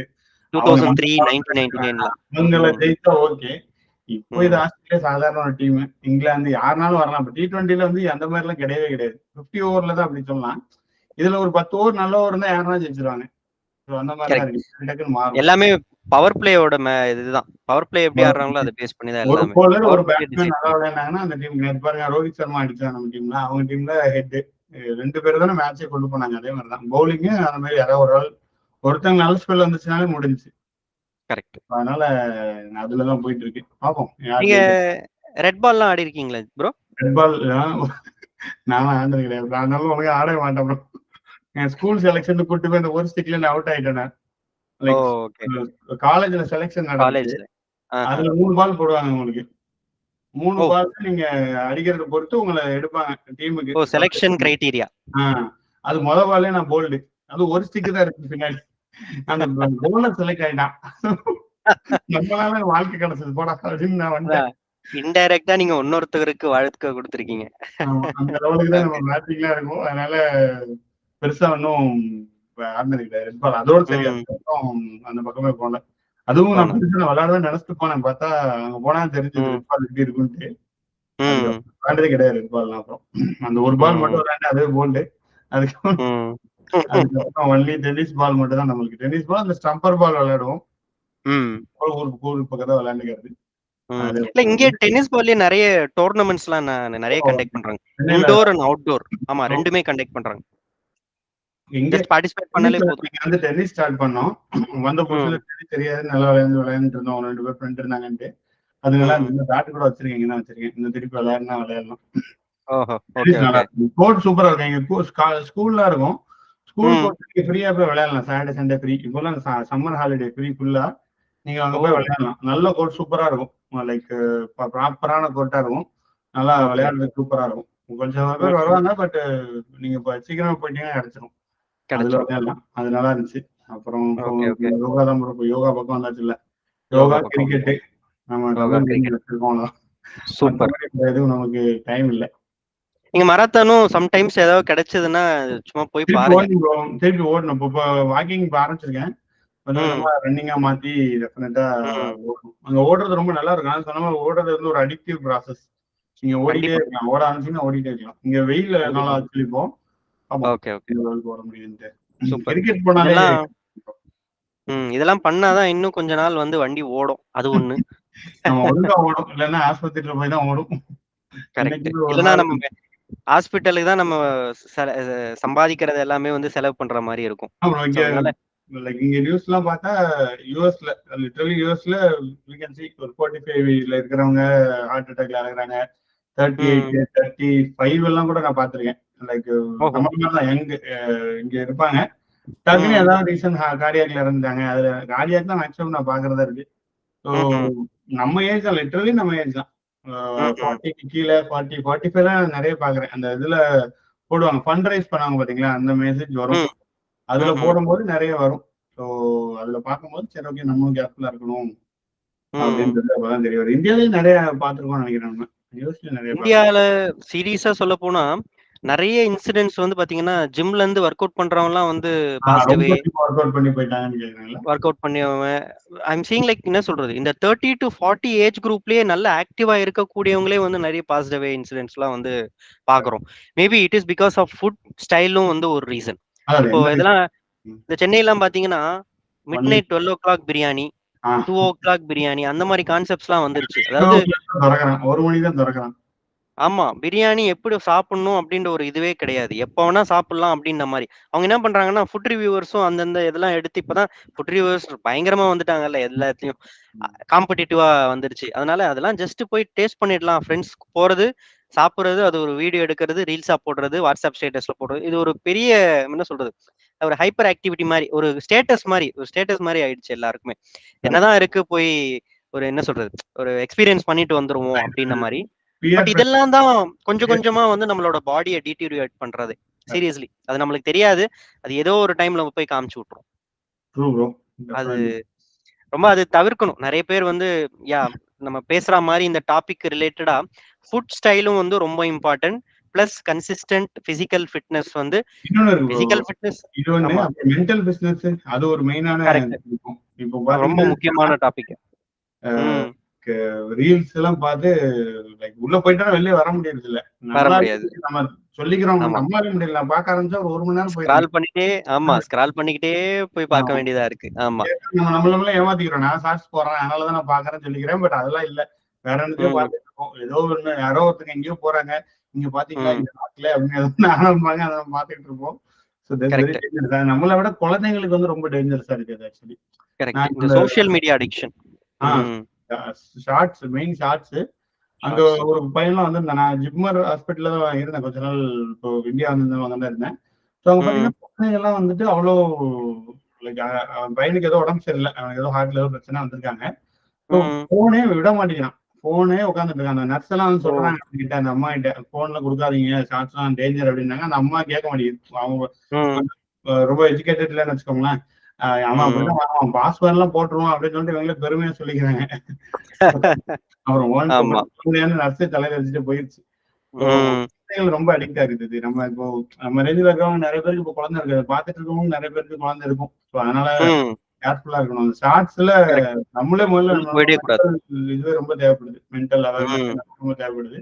2003, 1999 அவங்கள ஜெயிச்சா ஓகே. இப்போ இது ஆஸ்திரேலியா சாதாரண ஒரு டீம். இங்கிலாந்து யாருனாலும் வரலாம். இப்ப T20ல வந்து அந்த மாதிரி எல்லாம் கிடையவே கிடையாது. 50 ஓவர்ல தான் அப்படி சொல்லலாம். இதுல ஒரு 10 ஓவர் நல்ல ஓவர் தான் யாருனா ஜெயிச்சிருவாங்க. அந்த மாதிரி தான் இருக்கு. எல்லாமே பவர் பிளேயோட இதுதான். பவர் பிளே எப்படி ஆடுறாங்களோ அதை பேஸ் பண்ணி தான் எல்லாமே. ஒரு bowler ஒரு பேட்ஸ்மேன் நல்லா விளையாண்டாங்கன்னா அந்த டீம் பாருங்க, ரோஹித் சர்மா அடிச்சாங்க நம்ம டீம்ல, அவங்க டீம்ல ஹெட் 2 பேர் தானே மேட்சே கொண்டு போனாங்க. அதே மாதிரி தான் பவுலிங், அந்த மாதிரி யாராவது ஒரு ஆள் ஒருத்தங்க நல்ல ஸ்பெல் வந்துச்சுனாலே முடிஞ்சு. கரெக்ட். அதனால அதுலதான் போயிட்டு இருக்கு. பாப்போம் யார் நீங்க ஜெயிக்க. ரெட் பால்லாம் ஆடி இருக்கீங்களா ப்ரோ? ரெட் பால் நான் ஆண்டது கிடையாது. அதனால உனக்கு ஆடவே மாட்டேன் ப்ரோ. என் ஸ்கூல் செலக்ஷன் கூட்டு போய் இந்த ஒரு ஸ்டிக்ல நான் அவுட் ஆயிட்டேன். Like okay. காலேஜ்ல செலக்ஷன் நடந்துச்சு. காலேஜ்ல. அதுல 3 பால் போடுவாங்க உங்களுக்கு. 3 ஓ பால் நீங்க அடிக்கிறத பொறுத்து உங்களை எடுப்பாங்க டீமுக்கு. ஓ செலக்ஷன் கிரைட்டீரியா. அது முத பாலே நான் போல்டு. அது ஒரு ஸ்டிக் தான் இருக்கு பின்னாடி. அந்த போலர் செலக்ட் ஆயிட்டான். நம்மளால வாழ்க்கை கிடைச்சது போடா அப்படின்னு நான் வந்துட்டேன். இன்டைரக்டா நீங்க இன்னொருத்தருக்கு வாழ்க்கை கொடுத்துருக்கீங்க. அந்த லெவலுக்கு தான் நம்ம பேட்டிங்லாம் இருக்கும். அதனால பெருசா ஒன்னும் ஆடினது கிடையாது ரெட் பால். அதோட சரி அதுக்கப்புறம் அந்த பக்கமே போனல. அதுவும் நான் பெருசா விளையாடவே நினைச்சிட்டு போனேன். பார்த்தா அங்க போனா தெரிஞ்சது ரெட் பால் எப்படி இருக்குன்ட்டு. விளையாண்டதே கிடையாது ரெட் பால். அப்புறம் அந்த ஒரு பால் மட்டும் விளையாண்டு அதே போல்டு. அதுக்கப்புறம் ஒன்லி டென்னிஸ் பால் மட்டும் தான் நம்மளுக்கு. டென்னிஸ் பால் அந்த ஸ்டம்பர் பால் விளையாடுவோம். ஊருக்கு பக்கத்துல விளையாண்டுக்கிறது. இங்க டென்னிஸ் பால்லயே நிறைய டோர்னமெண்ட்ஸ் எல்லாம் நிறைய கண்டக்ட் பண்றாங்க. Indoor and outdoor. ஆமா ரெண்டுமே கண்டக்ட் பண்றாங்க. ஜஸ்ட் பார்ட்டிசிபேட் பண்ணாலே போதும். வந்து டென்னிஸ் ஸ்டார்ட் பண்ணோம். வந்த புதுசுல டென்னிஸ் தெரியாது, நல்லா விளையாண்டு இருந்தோம். 2 பேர் ஃப்ரெண்ட் இருந்தாங்கன்ட்டு. அதனால இந்த பேட் கூட வச்சிருக்கேன். இங்க வச்சிருக்கேன். இந்த திருப்பி விளையாடலாம். கோர்ட் சூப்பரா இருக்கும். எங்க ஸ்கூல்ல இருக்கும். ஸ்கூல் கோர்ட் ஃப்ரீயா போய் விளையாடலாம். Saturday Sunday free. இப்போலாம் சம்மர் ஹாலிடே ஃப்ரீ ஃபுல்லா. நீங்க அங்க போய் விளையாடலாம். நல்ல கோர்ட் சூப்பரா இருக்கும். லைக் ப்ராப்பரான கோர்ட்டா இருக்கும். நல்லா விளையாடுறது சூப்பரா இருக்கும். கொஞ்சம் பேர் வருவாங்க. பட் நீங்க சீக்கிரமா போயிட்டீங்கன்னா கிடைச்சிடும். அதுல விளையாடலாம். அது நல்லா இருந்துச்சு. அப்புறம் யோகா தான் யோகா பக்கம் வந்தாச்சு இல்ல. யோகா கிரிக்கெட் நம்ம வச்சிருக்கோம். சூப்பர். எதுவும் நமக்கு டைம் இல்ல. நீங்க மராத்தானும் சம்டைம்ஸ் ஏதாவது கிடைச்சதுன்னா சும்மா போய் பாருங்க. திருப்பி ஓடணும். இப்போ வாக்கிங் ஆரம்பிச்சிருக்கேன். கொஞ்சமா ரன்னிங்கா மாத்தி டெஃபினட்டா ஓடணும். அங்க ஓடுறது ரொம்ப நல்லா இருக்கும். நான் சொன்ன மாதிரி ஓடுறது வந்து ஒரு அடிக்டிவ் ப்ராசஸ். நீங்க ஓடிட்டே இருக்கலாம். ஓட ஆரம்பிச்சீங்கன்னா ஓடிட்டே இருக்கலாம். இங்க வெயில் நல்லா வச்சிருப்போம். ஓட முடியுது. கிரிக்கெட் போனாலே இதெல்லாம் பண்ணாதான் இன்னும் கொஞ்ச நாள் வந்து வண்டி ஓடும். அது ஒண்ணு. நம்ம ஒழுங்கா ஓடும். இல்லன்னா ஆஸ்பத்திரியில போய் தான் ஓடும். இல்லன்னா நம்ம ஹாஸ்பிட்டலுக்கு தான் நம்ம சம்பாதிக்கிறது எல்லாமே வந்து செலவு பண்ற மாதிரி இருக்கும். இங்க நியூஸ் எல்லாம் பார்த்தா யூஎஸ்ல லிட்டரலி யூஎஸ்ல ஒரு 45ல இருக்கிறவங்க ஹார்ட் அட்டாக்ல இறங்குறாங்க. 38, 35 எல்லாம் கூட நான் பாத்திருக்கேன். லைக் நம்ம தான் இங்க இருப்பாங்க. டக்குன்னு ஏதாவது ரீசன் கார்டியாக்ல இறந்துட்டாங்க. அதுல கார்டியாக் தான் மேக்ஸிமம் நான் பாக்குறதா இருக்கு. நம்ம ஏஜ் தான், லிட்டரலி நம்ம ஏஜ் தான். 40க்கு கீழே 45 தான் நிறைய பாக்குறேன். அந்த இதுல போடுவாங்க, ஃபண்ட் ரைஸ் பண்ணாங்க பாத்தீங்களா, அந்த மெசேஜ் வரும். அதுல போடும்போது நிறைய வரும். ஸோ அதுல பார்க்கும்போது சரி ஓகே நம்மளும் கேர்ஃபுல்லா இருக்கணும் அப்படின்றது அப்பதான் தெரிய வரும். இந்தியாவிலேயும் நிறைய பார்த்துருக்கோம்னு நினைக்கிறேன். நம்ம நியூஸ்ல நிறைய இந்தியாவில சீரியஸா சொல்ல போனா நிறைய இன்சிடென்ட்ஸ் வந்து பாத்தீங்கன்னா ஜிம்ல இருந்து ஒர்க் அவுட் பண்றவங்க எல்லாம் வந்து ஒர்க் அவுட் பண்ணியவன் ஐம் சீயிங் லைக் என்ன சொல்றது, இந்த 30 to 40 ஏஜ் குரூப்லயே நல்ல ஆக்டிவா இருக்கக்கூடியவங்களே வந்து நிறைய பாஸ்ட் அவே இன்சிடென்ட்ஸ் எல்லாம் வந்து பாக்குறோம். Maybe it is because of food ஸ்டைலும் வந்து ஒரு ரீசன். இப்போ இதெல்லாம் இந்த சென்னையெல்லாம் பாத்தீங்கன்னா mid night 12 o'clock biryani, 2 o'clock biryani, அந்த மாதிரி கான்செப்ட்ஸ் எல்லாம் வந்துருச்சு. அதாவது 1 மணி தான் திறக்கிறான். ஆமா, பிரியாணி எப்படி சாப்பிடணும் அப்படின்ற ஒரு இதுவே கிடையாது. எப்ப வேணா சாப்பிடலாம் அப்படின்ற மாதிரி. அவங்க என்ன பண்றாங்கன்னா ஃபுட் ரிவ்யூவர்ஸும் அந்தந்த இதெல்லாம் எடுத்து இப்பதான் ஃபுட் ரிவ்யூவர்ஸ் பயங்கரமா வந்துட்டாங்கல்ல, எல்லாத்தையும் காம்படிட்டிவா வந்துருச்சு. அதனால அதெல்லாம் ஜஸ்ட் போய் டேஸ்ட் பண்ணிடலாம். ஃப்ரெண்ட்ஸ் போறது, சாப்பிடுறது, அது ஒரு வீடியோ எடுக்கிறது, ரீல்ஸா போடுறது, வாட்ஸ்அப் ஸ்டேட்டஸ்ல போடுறது, இது ஒரு பெரிய என்ன சொல்றது, ஒரு ஹைப்பர் ஆக்டிவிட்டி மாதிரி, ஒரு ஸ்டேட்டஸ் மாதிரி ஆயிடுச்சு எல்லாருக்குமே. என்னதான் இருக்கு, போய் ஒரு என்ன சொல்றது, ஒரு எக்ஸ்பீரியன்ஸ் பண்ணிட்டு வந்துருவோம் அப்படின்ற மாதிரி. பட் இதெல்லாம் தான் கொஞ்சம் கொஞ்சமா வந்து நம்மளோட பாடியை டீட்டீரியேட் பண்றது. சீரியஸ்லி அது நம்மளுக்கு தெரியாது. அது ஏதோ ஒரு டைம்ல போய் காமிச்சு விட்டுரும். அது ரொம்ப அது தவிர்க்கணும். நிறைய பேர் வந்து நம்ம பேசுற மாதிரி இந்த டாபிக் ரிலேட்டடா ஃபுட் ஸ்டைலும் வந்து ரொம்ப important. Plus consistent physical fitness வந்து பிசிக்கல் ஃபிட்னஸ் மென்டல் பிசினஸ் அது ஒரு மெயினான ரொம்ப முக்கியமான டாபிக். ரீல்ஸ் எல்லாம் பார்த்து லைக் உள்ள போயிட்டா வெளியே வர முடியறது இல்ல. நம்ம சொல்லிக்கிறோம், நம்மளால முடியல. நான் பார்க்க ஆரம்பிச்சா ஒரு 1 மணி நேரம் ஸ்க்ரால் பண்ணிட்டே, ஆமா ஸ்க்ரால் பண்ணிக்கிட்டே போய் பார்க்க வேண்டியதா இருக்கு. ஆமா, நம்மள ஏமாத்திக்கிறோம். நான் ஷார்ட்ஸ் போடுறேன் அதனாலதான் நான் பாக்குறேன்னு சொல்லிக்கிறேன். பட் அதெல்லாம் இல்ல, வேற என்னத்தையும் பார்த்துட்டு இருக்கோம். ஏதோ ஒண்ணு, யாரோ ஒருத்தங்க எங்கேயோ போறாங்க, நீங்க பாத்தீங்களா இந்த நாட்டுல அப்படின்னு நானும் அதை பார்த்துட்டு இருப்போம். நம்மளை விட குழந்தைங்களுக்கு வந்து ரொம்ப டேஞ்சரஸா இருக்குது actually. Social media addiction. Shorts, main shorts. அங்க ஒரு பையன்லாம் வந்து நான் ஜிப்மர் ஹாஸ்பிட்டல்ல தான் இருந்தேன் கொஞ்ச நாள். இப்போ இந்தியா வந்து இருந்தேன். ஸோ அங்க பாத்தீங்கன்னா குழந்தைங்க எல்லாம் வந்துட்டு அவ்வளோ லைக் அவன் பையனுக்கு ஏதோ உடம்பு சரியில்லை, அவனுக்கு ஏதோ ஹார்ட்ல ஏதோ பிரச்சனை வந்திருக்காங்க. போனே விட மாட்டேங்கிறான், போனே உட்காந்துட்டு இருக்கான். அந்த நர்ஸ் எல்லாம் வந்து சொல்றாங்க கிட்ட, அந்த அம்மா கிட்ட போன்ல கொடுக்காதீங்க, ஷார்ட்ஸ் எல்லாம் டேஞ்சர் அப்படின்னாங்க. அந்த அம்மா கேட்க மாட்டேங்குது. அவங்க ரொம்ப எஜுகேட்டட் இல்லைன்னு வச்சுக்கோங்களேன். அவன் அப்படிதான் அவன் பாஸ்வேர்ட் எல்லாம் போட்டுருவான் அப்படின்னு சொல்லிட்டு இவங்களே பெருமையா சொல்லிக்கிறாங்க. அப்புறம் நர்ஸே தலையில வச்சுட்டு போயிடுச்சு. ரொம்ப அடிக்ட் ஆகுது. நம்ம இப்போ நம்ம ரேஞ்சில் இருக்கவங்க நிறைய பேருக்கு இப்போ குழந்தை இருக்கு, பார்த்துட்டு இருக்கவங்க நிறைய பேருக்கு குழந்தை இருக்கும். ஸோ அதனால கேர்ஃபுல்லா இருக்கணும். அந்த ஷார்ட்ஸ்ல நம்மளே முதல்ல இதுவே ரொம்ப தேவைப்படுது, மென்டல் அவேர்னஸ் ரொம்ப தேவைப்படுது.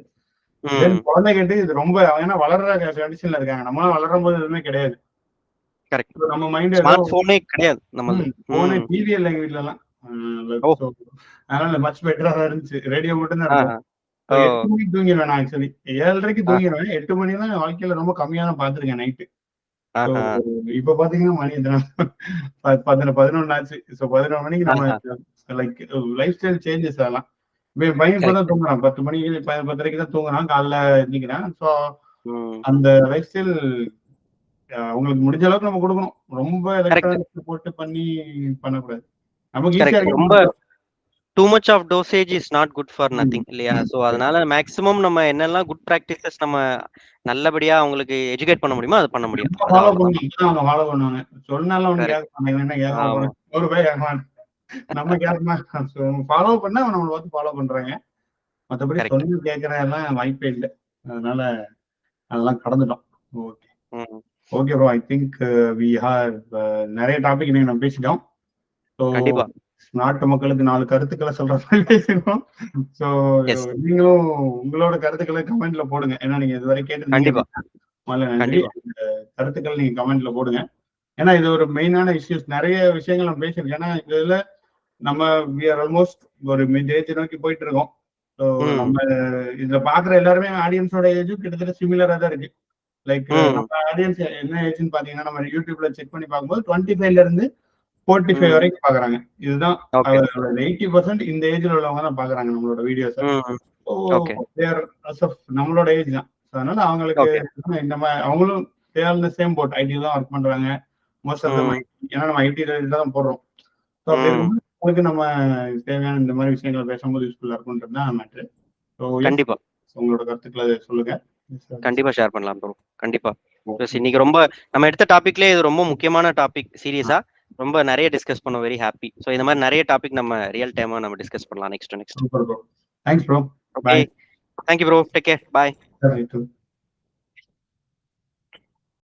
குழந்தை கேட்டு இது ரொம்ப, ஏன்னா வளர்ற கண்டிஷன்ல இருக்காங்க. நம்மளாம் வளரும் போது எதுவுமே கிடையாது. நம்ம மைண்ட் போனே கிடையாது, போனே டிவி இல்லை எங்க வீட்டுல எல்லாம். அதனால மச் பெட்டரா இருந்துச்சு. ரேடியோ மட்டும் தான் இருக்கும். 8 மணிக்கு தூங்கிடுவேன் நான். ஆக்சுவலி 7:30 தூங்கிடுவேன். 8 மணி தான் வாழ்க்கையில ரொம்ப கம்மியா தான் பாத்துருக்கேன் நைட்டு. இப்ப பாத்தீங்கன்னா மணி 11 ஆச்சு. 11 மணிக்கு நம்ம லைக் லைஃப் ஸ்டைல் சேஞ்சஸ் அதெல்லாம். பையன் இப்பதான் தூங்குறான், 10 மணிக்கு 10:30 தான் தூங்குறான், காலைல எந்திக்கிறேன். ஸோ அந்த லைஃப் ஸ்டைல் உங்களுக்கு முடிஞ்ச அளவுக்கு நம்ம கொடுக்கணும். ரொம்ப எலக்ட்ரானிக்ஸ் போட்டு பண்ணக்கூடாது. நமக்கு ஈஸியா ரொம்ப too much of dosage is not good for nothing இல்லையா? சோ அதனால மேக்ஸிமம் நம்ம என்னெல்லாம் குட் பிராக்டிசஸ் நம்ம நல்லபடியா அவங்களுக்கு எஜுகேட் பண்ண முடியுமோ அதை பண்ண முடியும். ஃபாலோ பண்ணுவாங்க. சொன்னாலும் அவங்க கேட்க மாட்டாங்க. ஒரு பை நம்ம கேட்கணும். ஃபாலோ பண்ணா நம்மள பார்த்து ஃபாலோ பண்றாங்க. மற்றபடி சொன்ன கேட்கற எல்லாம் வாய்ப்பே இல்லை. அதனால அதெல்லாம் கடந்துட்டோம். Okay okay bro, I think we have நிறைய டாபிக் நீங்க நம்ம பேசிட்டோம். கண்டிப்பா நாட்டு மக்களுக்கு 4 கருத்துக்களை சொல்ற மாதிரி பேசணும். சோ நீங்களும் உங்களோட கருத்துக்களை கமெண்ட்ல போடுங்க. ஏன்னா நீங்க இதுவரை கேட்டு கருத்துக்கள் நீங்க கமெண்ட்ல போடுங்க. ஏன்னா இது ஒரு மெயினான இஷ்யூஸ். நிறைய விஷயங்கள் நம்ம பேசிருக்கோம். ஏன்னா இதுல நம்ம we are almost ஒரு மிட் ஏஜ் நோக்கி போயிட்டு இருக்கோம். ஸோ நம்ம இதுல பாக்குற எல்லாருமே ஆடியன்ஸோட ஏஜும் கிட்டத்தட்ட சிமிலரா தான் இருக்கு. லைக் நம்ம ஆடியன்ஸ் என்ன ஏஜ்னு பாத்தீங்கன்னா நம்ம யூடியூப்ல செக் பண்ணி பார்க்கும்போது 25ல இருந்து 45 வரைக்கும் பாக்குறாங்க. இதுதான் 80% இந்த ஏஜ்ல உள்ளவங்க தான் பாக்குறாங்க நம்மளோட வீடியோஸ். நம்மளோட ஏஜ் தான். அதனால அவங்களுக்கு இந்த மாதிரி அவங்களும் சேம் போட் ஐடி தான் ஒர்க் பண்றாங்க. மோஸ்ட் ஆஃப் தம் ஏன்னா நம்ம ஐடி ரிலேட்டட் தான் போடுறோம். ஸோ அப்படி இருக்கும்போது உங்களுக்கு நம்ம தேவையான இந்த மாதிரி விஷயங்களை பேசும்போது யூஸ்ஃபுல்லா இருக்கும்ன்றது தான் மேட்ரு. ஸோ கண்டிப்பா உங்களோட கருத்துக்களை சொல்லுங்க. கண்டிப்பா ஷேர் பண்ணலாம் ப்ரோ. கண்டிப்பா இன்னைக்கு ரொம்ப நம்ம எடுத்த டாபிக்லேயே இது ரொம்ப முக்கியமான டாபிக். சீரியஸா ரொம்ப நிறைய டிஸ்கஸ் பண்ணோம். Very happy. ஸோ இந்த மாதிரி நிறைய டாபிக் நம்ம ரியல் டைமா நம்ம டிஸ்கஸ் பண்ணலாம் next. Thanks bro. Okay, thank you bro. Take care. பாய்.